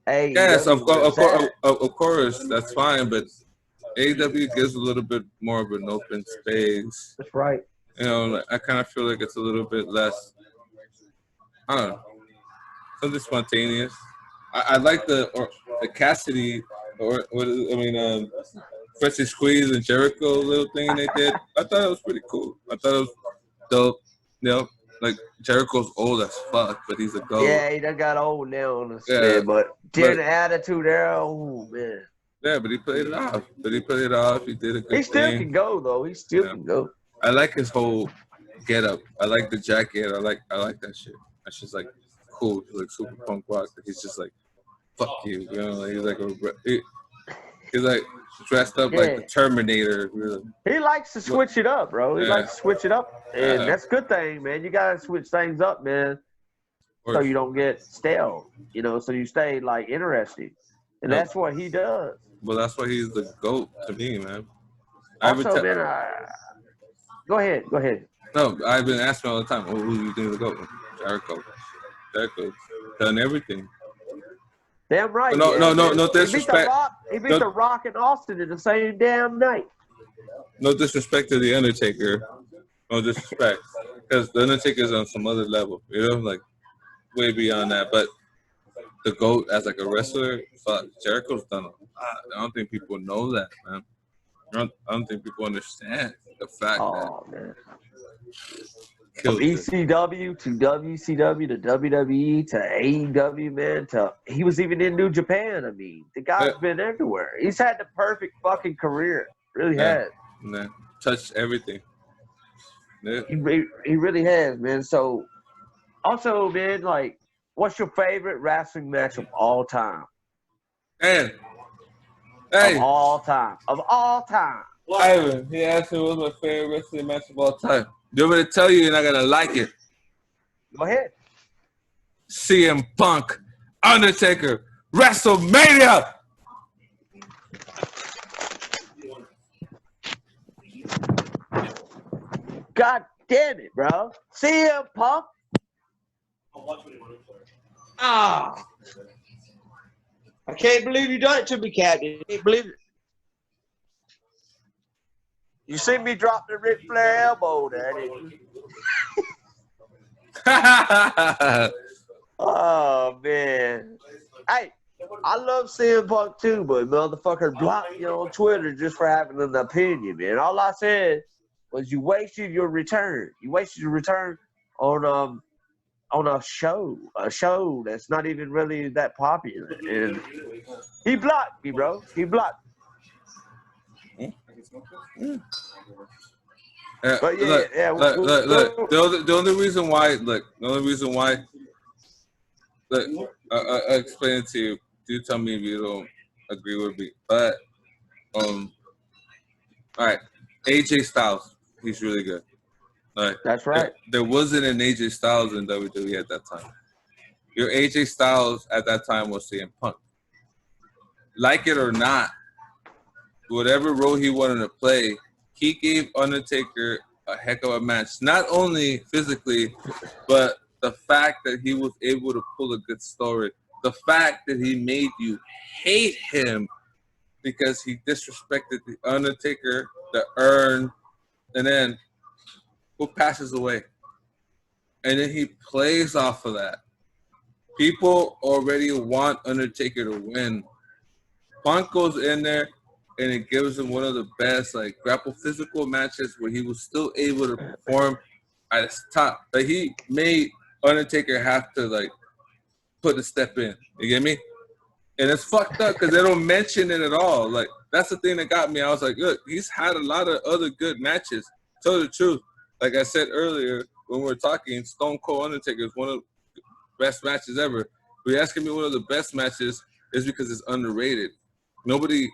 A: Hey,
B: yes, of course, that's fine, but AEW gives a little bit more of an open space.
A: That's right.
B: You know, I kind of feel like it's a little bit less, I don't know, something spontaneous. I like the Cassidy, Freshly Squeeze and Jericho little thing they did. I thought it was pretty cool. I thought it was dope. You know, like Jericho's old as fuck, but he's a goat.
A: Yeah, he done got old now on this man, but the attitude there, oh man.
B: Yeah, but he played it off. He did a good thing.
A: He still can go though. He still can go.
B: I like his whole get up. I like the jacket. I like that shit. That's just like cool. He's like super punk rock. He's just like, fuck you. You know, like, he's like dressed up like the Terminator. Really.
A: He likes to switch it up, bro. He likes to switch it up, and that's a good thing, man. You gotta switch things up, man, so you don't get stale. You know, so you stay like interesting, and that's what he does.
B: Well, that's why he's the GOAT to me, man.
A: Also, man, go ahead.
B: No, I've been asking all the time, who do you think is the GOAT? Jericho. Done everything.
A: Damn right.
B: No disrespect.
A: He beat The Rock and Austin in the same damn night.
B: No disrespect to The Undertaker. No disrespect. Because The Undertaker's on some other level, you know, like way beyond that. But the GOAT as like a wrestler, fuck, Jericho's done a lot. I don't think people know that, man. I don't think people understand the fact that. Man.
A: From ECW to WCW to WWE to AEW, man, he was even in New Japan. I mean, the guy's been everywhere. He's had the perfect fucking career. Really has.
B: Man, touched everything. Yeah.
A: He really has, man. So, also, man, like, what's your favorite wrestling match of all time?
B: Man.
A: Hey. Of all time.
B: Ivan, he asked me what's my favorite wrestling match of all time. You want me to tell you you're not going to like it?
A: Go ahead.
B: CM Punk, Undertaker, WrestleMania!
A: God damn it, bro. CM Punk? I can't believe you done it to me, Captain. I can't believe it. You see me drop the Ric Flair elbow there, didn't you? Oh, man. Hey, I love CM Punk too, but motherfucker blocked you on Twitter just for having an opinion, man. All I said was you wasted your return. You wasted your return on a show that's not even really that popular. And he blocked me, bro. He blocked me. But
B: look. The only reason why, I'll explain it to you. Do tell me if you don't agree with me. But, all right, AJ Styles, he's really good. Right.
A: That's right.
B: There wasn't an AJ Styles in WWE at that time. Your AJ Styles at that time was CM Punk. Like it or not, whatever role he wanted to play, he gave Undertaker a heck of a match. Not only physically, but the fact that he was able to pull a good story. The fact that he made you hate him because he disrespected the Undertaker, the urn, and then who passes away. And then he plays off of that. People already want Undertaker to win. Punk goes in there, and it gives him one of the best, like, grapple physical matches where he was still able to perform at its top. Like he made Undertaker have to like put a step in. You get me? And it's fucked up because they don't mention it at all. Like that's the thing that got me. I was like, look, he's had a lot of other good matches. Tell the truth. Like I said earlier when we were talking, Stone Cold Undertaker is one of the best matches ever. If you're asking me one of the best matches, is because it's underrated. Nobody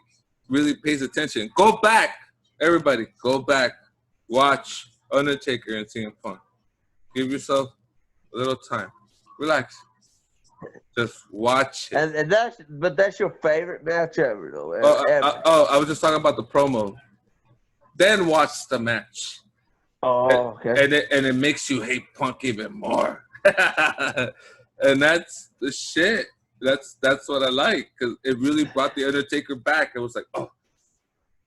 B: really pays attention. Go back, everybody. Go back, watch Undertaker and CM Punk. Give yourself a little time. Relax. Just watch it.
A: And that's your favorite match ever, though.
B: I was just talking about the promo. Then watch the match.
A: Oh, okay.
B: And it makes you hate Punk even more. And that's the shit. That's what I like because it really brought the Undertaker back. It was like, oh,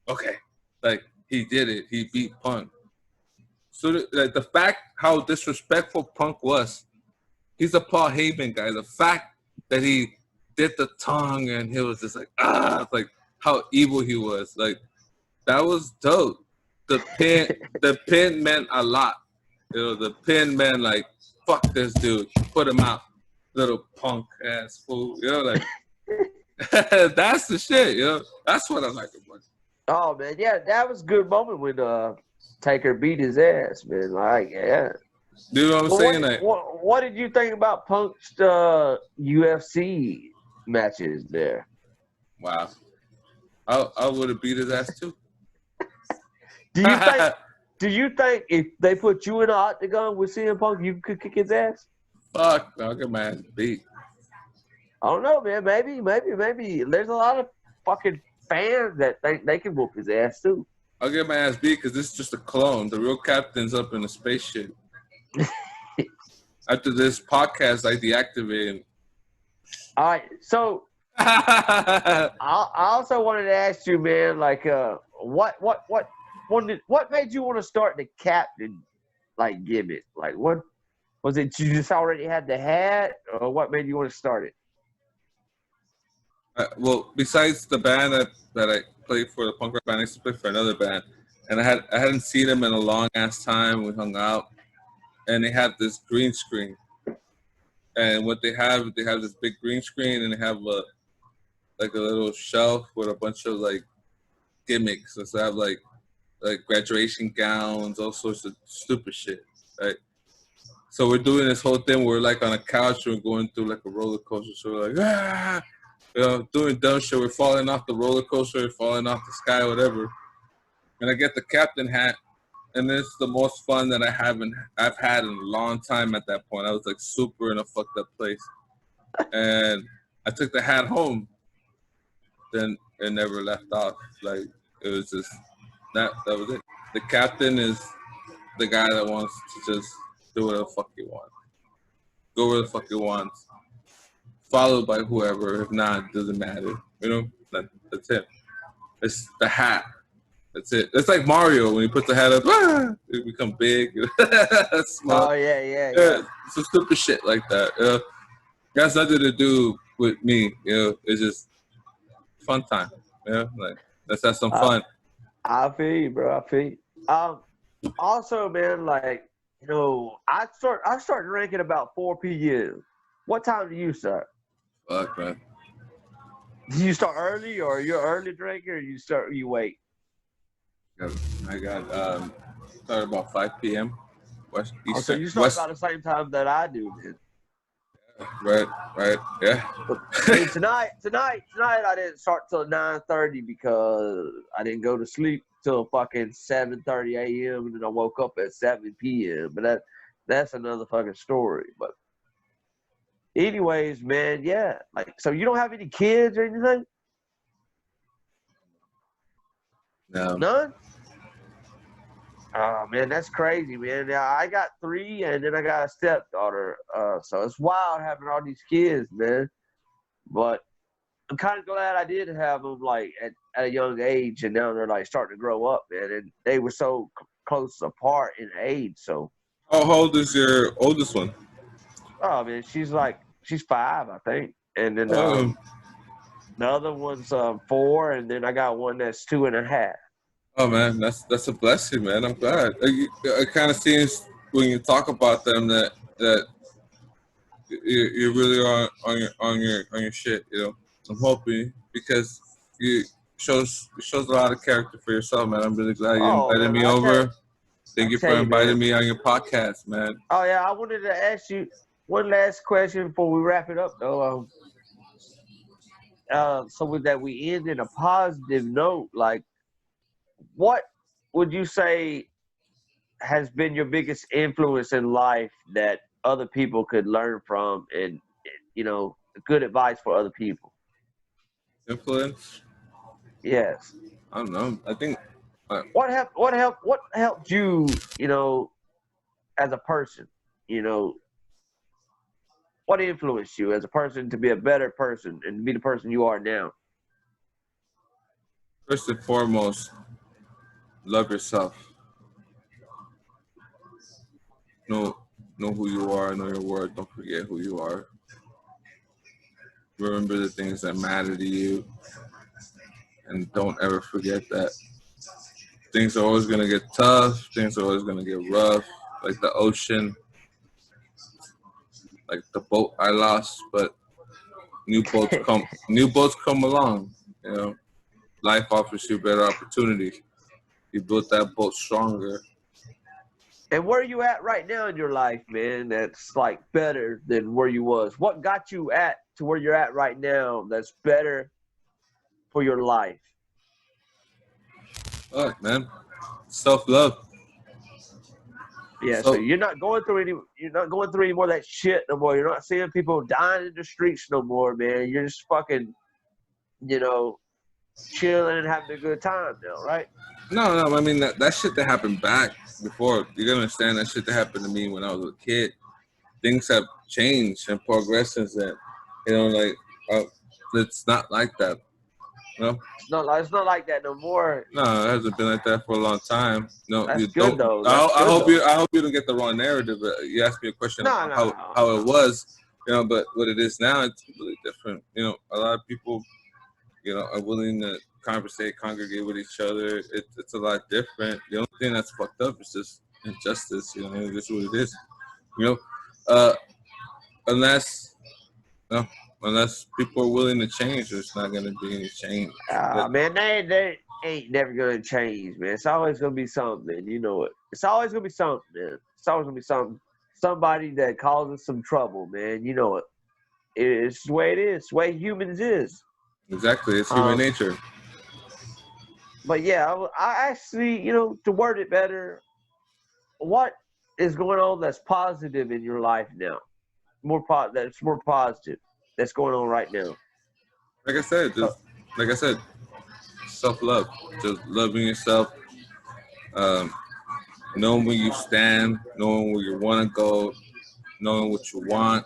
B: okay, like he did it. He beat Punk. So the fact how disrespectful Punk was, he's a Paul Heyman guy. The fact that he did the tongue and he was just like, like how evil he was. Like that was dope. The pin meant a lot. You know, the pin meant like, fuck this dude, put him out, little punk ass fool. You know, like that's the shit. You know, that's what I like about it.
A: Oh man, yeah, that was a good moment when Taker beat his ass, man. Like, yeah.
B: You know what I'm saying?
A: What did you think about Punk's UFC matches there?
B: Wow, I would have beat his ass too.
A: Do you think if they put you in the octagon with CM Punk, you could kick his ass?
B: Fuck, I'll get my ass beat.
A: I don't know, man. Maybe. There's a lot of fucking fans that think they can whoop his ass too.
B: I'll get my ass beat because this is just a clone. The real captain's up in the spaceship. After this podcast, I deactivate him.
A: All right, so I also wanted to ask you, man, like, what made you want to start the captain like gimmick? Like, what was it? You just already had the hat, or what made you want to start it?
B: Well, besides the band that I played for, the punk rock band, I used to play for another band, and I hadn't seen them in a long ass time. We hung out, and they had this green screen, and what they have this big green screen, and they have a little shelf with a bunch of like gimmicks. So they have like graduation gowns, all sorts of stupid shit, right? So we're doing this whole thing. We're like on a couch, we're going through like a roller coaster. So we're like, you know, doing dumb shit. We're falling off the roller coaster, we're falling off the sky, whatever. And I get the captain hat, and it's the most fun that I've had in a long time. At that point, I was like super in a fucked up place, and I took the hat home. Then it never left off. Like it was just that was it. The captain is the guy that wants to just do whatever the fuck he wants, go where the fuck he wants, followed by whoever. If not, it doesn't matter. You know, that's it. It's the hat. That's it. It's like Mario when he puts the hat up, it becomes big.
A: Oh yeah.
B: Some stupid shit like that. It has nothing to do with me. You know, it's just fun time. You know, like let's have some fun.
A: I feel you, bro. I feel you. Also, man, like, you know, I start drinking about 4 p.m. What time do you start?
B: Fuck, man.
A: Do you start early, or you're an early drinker, or you wait?
B: I got started about 5 p.m. West Eastern.
A: So you start about the same time that I do, man.
B: Right, yeah.
A: Hey, tonight I didn't start till 9:30 because I didn't go to sleep till fucking 7:30 a.m. and then I woke up at 7 p.m. But that's another fucking story. But anyways, man, yeah. Like, so you don't have any kids or anything?
B: No.
A: None? Oh man, that's crazy, man. Yeah, I got 3, and then I got a stepdaughter. So it's wild having all these kids, man. But I'm kind of glad I did have them like at a young age, and now they're like starting to grow up, man. And they were so close apart in age. So.
B: How old is your oldest one?
A: Oh man, she's 5, I think, and then the other one's 4, and then I got one that's 2.5.
B: Oh man, that's a blessing, man. I'm glad. It kind of seems when you talk about them that you really are on your shit. You know, I'm hoping because it shows a lot of character for yourself, man. I'm really glad you
A: Oh
B: invited
A: man,
B: me over. Thank you
A: tell
B: for
A: you, man.
B: inviting me on your podcast, man.
A: Oh yeah, I wanted to ask you one last question before we wrap it up, though. So with that, we end in a positive note. Like, what would you say has been your biggest influence in life that other people could learn from, and good advice for other people?
B: Influence?
A: Yes.
B: I don't know. I think.
A: What helped you? As a person. You know, what influenced you as a person to be a better person and be the person you are now?
B: First and foremost, love yourself. Know who you are. Know your worth. Don't forget who you are. Remember the things that matter to you, and don't ever forget that. Things are always gonna get tough. Things are always gonna get rough, like the ocean, like the boat I lost. But new boats come. New boats come along. You know, life offers you better opportunities. You built that boat stronger.
A: And where are you at right now in your life, man? That's like better than where you was. What got you at to where you're at right now? That's better for your life.
B: Look, man, self-love.
A: Yeah, so
B: So
A: you're not going through any more of that shit no more. You're not seeing people dying in the streets no more, man. You're just fucking, chilling and having a good time now, right?
B: no. I mean that shit that happened back before. You gotta understand that shit that happened to me when I was a kid. Things have changed and progressed since then. You know, like it's not like that. You know?
A: It's not like that no more.
B: No, it hasn't been like that for a long time. No,
A: That's
B: you
A: good
B: don't.
A: though. That's
B: I
A: good
B: hope
A: though.
B: you don't get the wrong narrative. You asked me a question
A: No,
B: about
A: no,
B: how
A: no.
B: it was, you know, but what it is now, it's completely different. You know, a lot of people, you know, are willing to conversate, congregate with each other. It's a lot different. The only thing that's fucked up is just injustice. You know, that's what it is. You know, uh, unless no, unless people are willing to change, there's not going to be any change. But
A: Man, they ain't never gonna change, man. It's always gonna be something, you know it. It's always gonna be something, man. It's always gonna be something. Somebody that causes some trouble, man. You know it. It's the way it is. It's the way humans is.
B: exactly, it's human
A: Um,
B: nature.
A: but yeah, I actually, to word it better, what is going on that's positive in your life now? That's more positive. That's going on right now.
B: Like I said,
A: Uh,
B: just like I said, self-love, just loving yourself, um, knowing where you stand, knowing where you want to go, knowing what you want,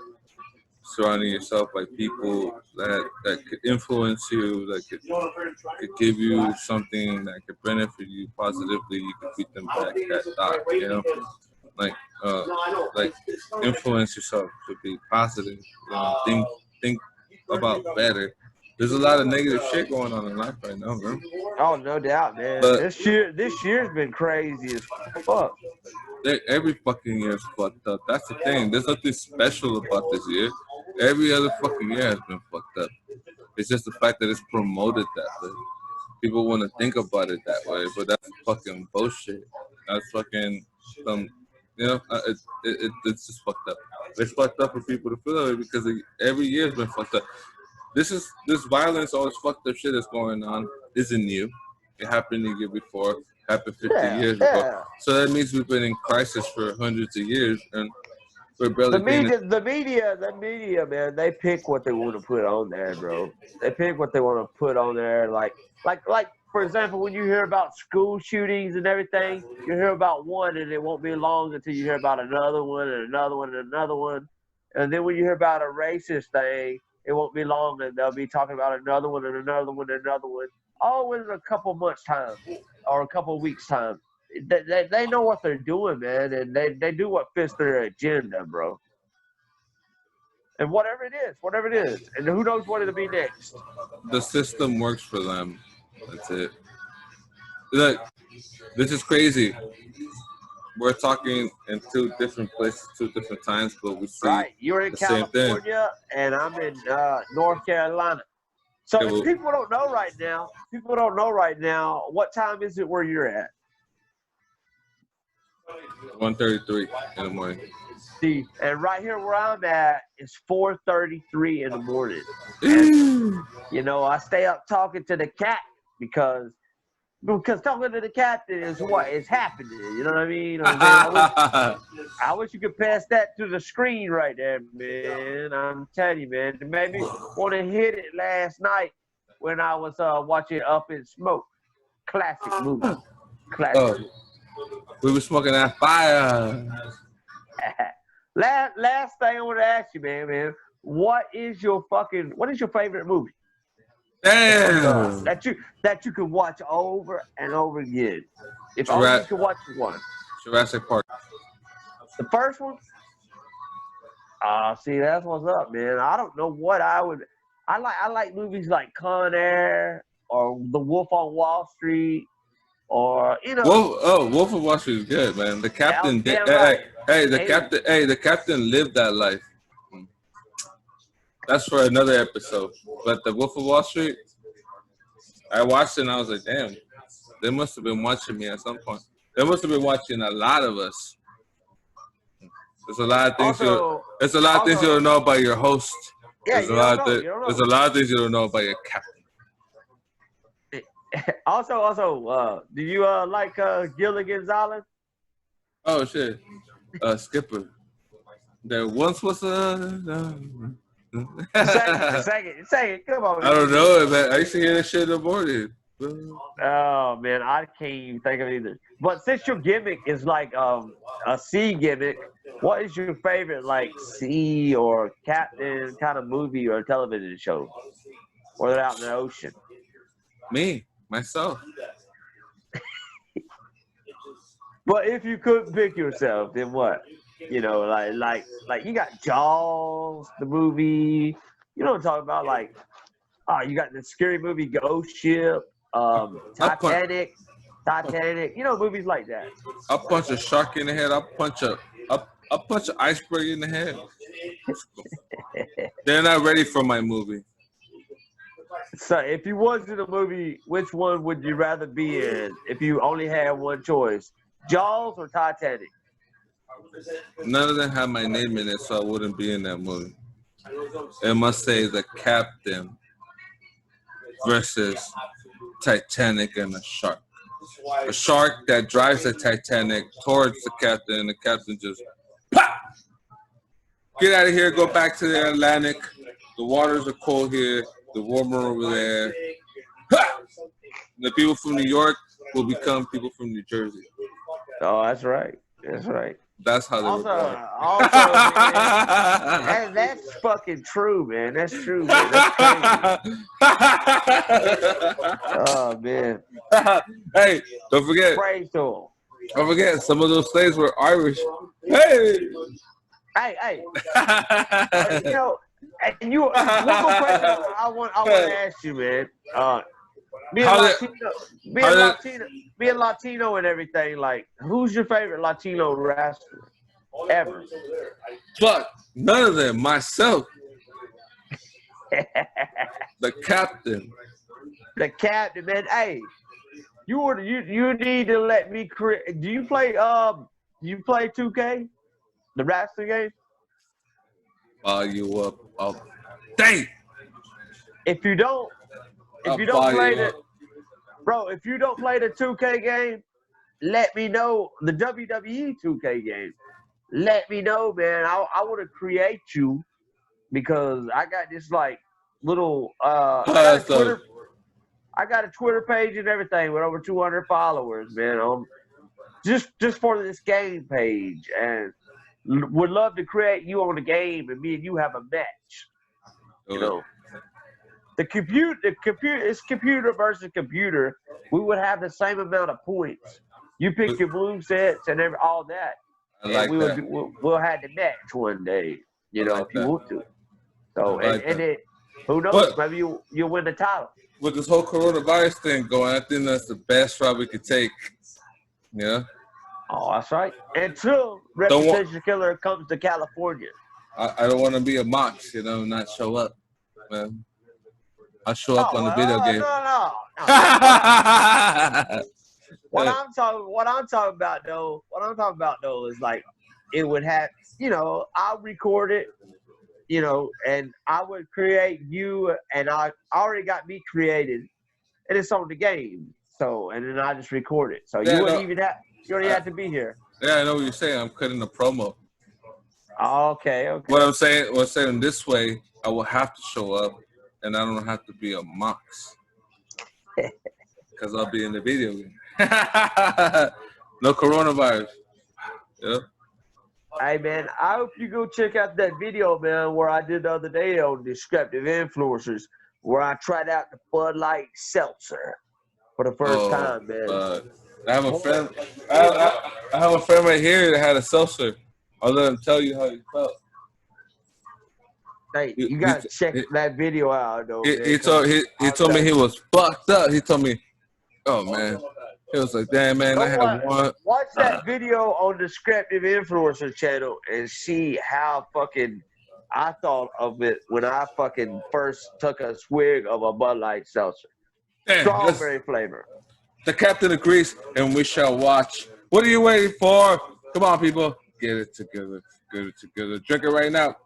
B: surrounding yourself by people that could influence you, that could give you something that could benefit you positively. You could feed them back that thought, you know, like uh, like influence yourself to be positive. You know, think about better. There's a lot of negative shit going on in life right now, man.
A: oh, no doubt, man.
B: But
A: This year's been crazy as fuck.
B: every fucking year is fucked up. That's the thing. There's nothing special about this year. Every other fucking year has been fucked up. It's just the fact that it's promoted that way. People want to think about it that way, but that's fucking bullshit. That's fucking some, you know, it's just fucked up. It's fucked up for people to feel that way because every year has been fucked up. This violence, all this fucked up shit that's going on isn't new. It happened the year before, happened 50
A: Yeah,
B: years ago.
A: yeah.
B: So that means we've been in crisis for hundreds of years and we're
A: The
B: barely paying it.
A: media, man, they pick what they want to put on there, bro. They pick what they want to put on there. Like, for example, when you hear about school shootings and everything, you hear about one, and it won't be long until you hear about another one and another one and another one. And then when you hear about a racist thing, it won't be long, and they'll be talking about another one and another one and another one, all within a couple months' time or a couple of weeks' time. They know what they're doing, man, and they do what fits their agenda, bro. And whatever it is, and who knows what it'll be next.
B: The system works for them. That's it. Look, this is crazy. we're talking in two different places, two different times, but we see
A: Right. You're in
B: the same thing.
A: California, and I'm in North Carolina. So
B: Okay,
A: if people don't know right now, what time is it where you're at?
B: 1:33 in the morning.
A: See, and right here where I'm at is 4:33 in the morning. And, you know, I stay up talking to the cat because talking to the captain is what is happening. You know what I mean? I wish you could pass that to the screen right there, man. I'm telling you, man. It made me want to hit it last night when I was watching Up in Smoke. Classic movie. Classic.
B: We were smoking that fire.
A: Last thing I want to ask you, man. What is your favorite movie?
B: Damn.
A: That you can watch over and over again. If only you could watch one.
B: Jurassic Park.
A: The first one? See, that's what's up, man. I don't know what I would. I like movies like Con Air or The Wolf on Wall Street, or you know.
B: Wolf of Wall Street is good, man. The captain did.
A: Right.
B: The captain lived that life. That's for another episode. But the Wolf of Wall Street, I watched it and I was like, damn, they must have been watching me at some point. They must have been watching a lot of us. There's a lot of things things you don't know about your host.
A: Yeah,
B: there's a lot of things you don't know about your captain.
A: Also, do you like Gilligan's Island?
B: Oh shit, Skipper. There once was a.
A: Second, come on.
B: I don't know, man. I used to hear that shit in the morning.
A: Oh man, I can't even think of it either. But since your gimmick is like a sea gimmick, what is your favorite like sea or captain kind of movie or television show? Or they're out in the ocean?
B: Myself.
A: But if you couldn't pick yourself, then what? You know, like you got Jaws, the movie. You know what I'm talking about? Like, you got the scary movie Ghost Ship, Titanic. You know, movies like that.
B: I'll punch a shark in the head. I'll punch an iceberg in the head. They're not ready for my movie.
A: So, if you was in a movie, which one would you rather be in if you only had one choice? Jaws or Titanic?
B: None of them have my name in it, so I wouldn't be in that movie. It must say the captain versus Titanic and a shark. A shark that drives the Titanic towards the captain, and the captain just pop! Get out of here, go back to the Atlantic. The waters are cold here, the warmer over there. Ha! The people from New York will become people from New Jersey.
A: Oh, that's right. That's right.
B: That's how they were born.
A: Man, that's fucking true, man. That's true, man. That's crazy. Oh, man.
B: Hey, don't forget.
A: Praise to him.
B: Don't forget, some of those slaves were Irish. Hey!
A: Hey. You know, and one more question I want to ask you, man. Being Latino and everything, like, who's your favorite Latino wrestler ever?
B: But none of them. Myself. The captain.
A: The captain, man. Hey, you need to let me create. Do you play 2K, the wrestling game?
B: You up? Oh, dang!
A: If you don't play the 2K game, let me know. The WWE 2K game, let me know, man. I want to create you because I got this like little I got a Twitter page and everything with over 200 followers, man. Just for this game page, and would love to create you on the game, and me and you have a match. You know. The computer, it's computer versus computer. We would have the same amount of points. You pick your blue sets and all that. We'll have the match one day. You know, if you want to. So who knows? Maybe you'll win the title.
B: With this whole coronavirus thing going, I think that's the best route we could take. Yeah.
A: Oh, that's right. Until
B: Don't want.
A: Reputation Killer comes to California.
B: I don't want to be a mox, you know, not show up, man. I'll show up
A: Oh
B: on the
A: well,
B: video game.
A: no. What I'm talking about though is like it would have, I'll record it, and I would create you, and I already got me created, and it's on the game. So, and then I just record it. So you
B: Yeah,
A: wouldn't
B: no,
A: even have, you don't even have to be here.
B: yeah, I know what you're saying. I'm cutting a promo.
A: Okay.
B: What I'm saying this way, I will have to show up, and I don't have to be a mox because I'll be in the video game. No coronavirus. Yeah.
A: Hey man, I hope you go check out that video, man, where I did the other day on Descriptive Influencers, where I tried out the Bud Light Seltzer for the first
B: Oh,
A: time, man.
B: I have a friend. I have a friend right here that had a seltzer. I'll let him tell you how he felt.
A: Hey,
B: He,
A: you
B: he,
A: gotta check
B: he,
A: that video out, though,
B: he,
A: man.
B: he told he, he
A: I'll
B: told me
A: tell
B: he
A: you.
B: was fucked up. He told me, oh man, he was like, damn man, I
A: Go
B: had one.
A: watch that video on Descriptive Influencer channel and see how fucking I thought of it when I fucking first took a swig of a Bud Light Seltzer.
B: Damn,
A: Strawberry flavor.
B: the captain agrees, and we shall watch. What are you waiting for? Come on, people, get it together. Get it together. Drink it right now.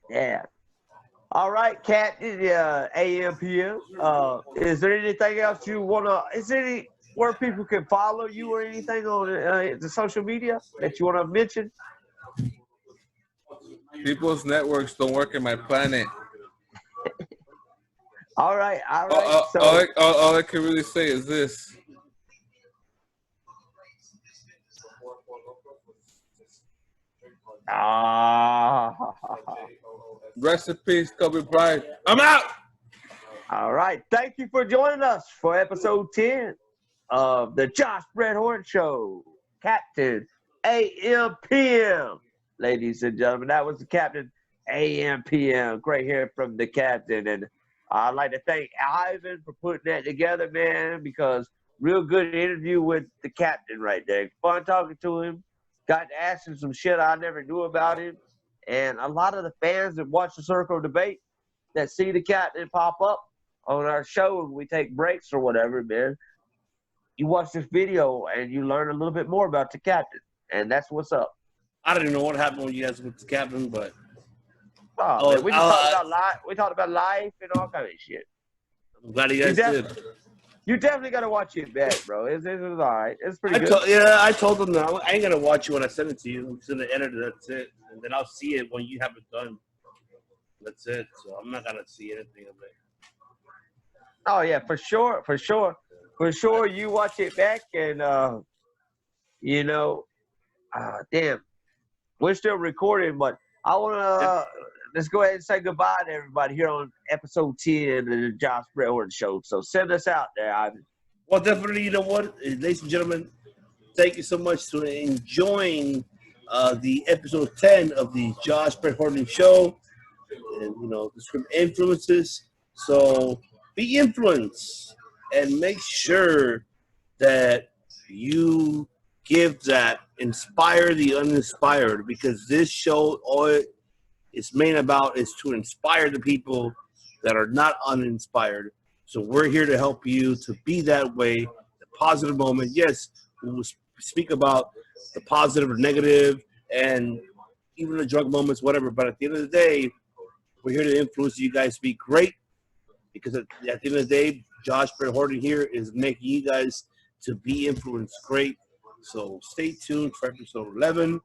A: Yeah. All right, Captain, A.M. P.M. Is there anything else you is there any where people can follow you or anything on the social media that you want to mention?
B: People's networks don't work in my planet.
A: All right.
B: All I can really say is this. Rest in peace, Kobe Bryant. I'm out.
A: All right. Thank you for joining us for episode 10 of the Josh Brett Horton Show. Captain A.M.P.M. Ladies and gentlemen, that was the Captain A.M.P.M. Great hearing from the Captain. And I'd like to thank Ivan for putting that together, man, because real good interview with the Captain right there. Fun talking to him. Got to ask him some shit I never knew about him. And a lot of the fans that watch the Circle Debate that see the Captain pop up on our show and we take breaks or whatever, man, you watch this video and you learn a little bit more about the Captain. And that's what's up.
C: I don't even know what happened when you guys went to Captain, but
A: Man, we just talked about life. We talked about life and all kind of shit.
C: I'm glad you guys did.
A: You definitely got to watch it back, bro. It's all right. It's pretty good.
C: I told them now. I ain't gonna watch it when I send it to you. I'm just gonna edit it. That's it, and then I'll see it when you have it done. That's it. So I'm not gonna see anything of it.
A: Oh yeah, for sure. You watch it back, and damn, we're still recording, but I want to let's go ahead and say goodbye to everybody here on episode 10 of the Josh Brett Horton Show. So send us out there, Ivan.
C: Well, definitely, you know what, ladies and gentlemen, thank you so much for enjoying the episode 10 of the Josh Brett Horton Show, and the script influences. So be influenced and make sure that you give that, inspire the uninspired, because this show, all it's made about is to inspire the people that are not uninspired. So we're here to help you to be that way, the positive moment. Yes, we will speak about the positive or negative and even the drug moments, whatever. But at the end of the day, we're here to influence you guys to be great, because at the end of the day, Josh Brett Horton here is making you guys to be influenced great. So stay tuned for episode 11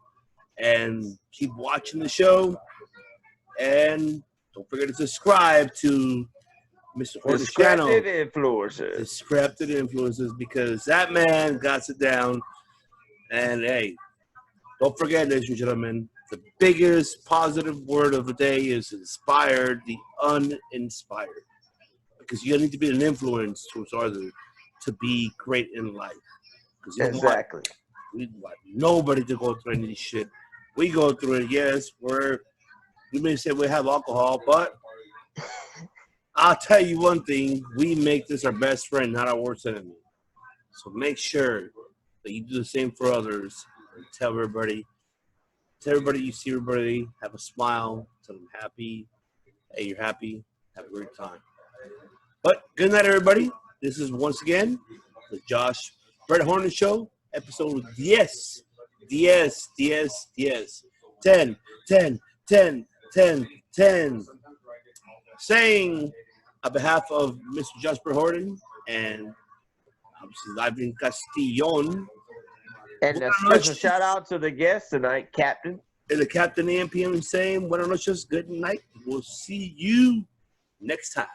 C: and keep watching the show. And don't forget to subscribe to Mr. Horton's channel. Descriptive Influencers, because that man got it down. And hey, don't forget, ladies and gentlemen, the biggest positive word of the day is inspired the uninspired. Because you need to be an influence towards others to be great in life.
A: Exactly.
C: We want nobody to go through any of this shit. We go through it, yes. We may say we have alcohol, but I'll tell you one thing. We make this our best friend, not our worst enemy. So make sure that you do the same for others. And tell everybody you see everybody, have a smile, tell them happy. Hey, you're happy. Have a great time. But good night, everybody. This is once again the Josh Brett Horton Show, episode 10. 10, 10, 10, 10, 10. Saying on behalf of Mr. Josh Brett Horton and obviously Ivan Castillon.
A: And a special shout out to the guest tonight, Captain.
C: And the Captain A.M P.M. saying, buenas noches, good night. We'll see you next time.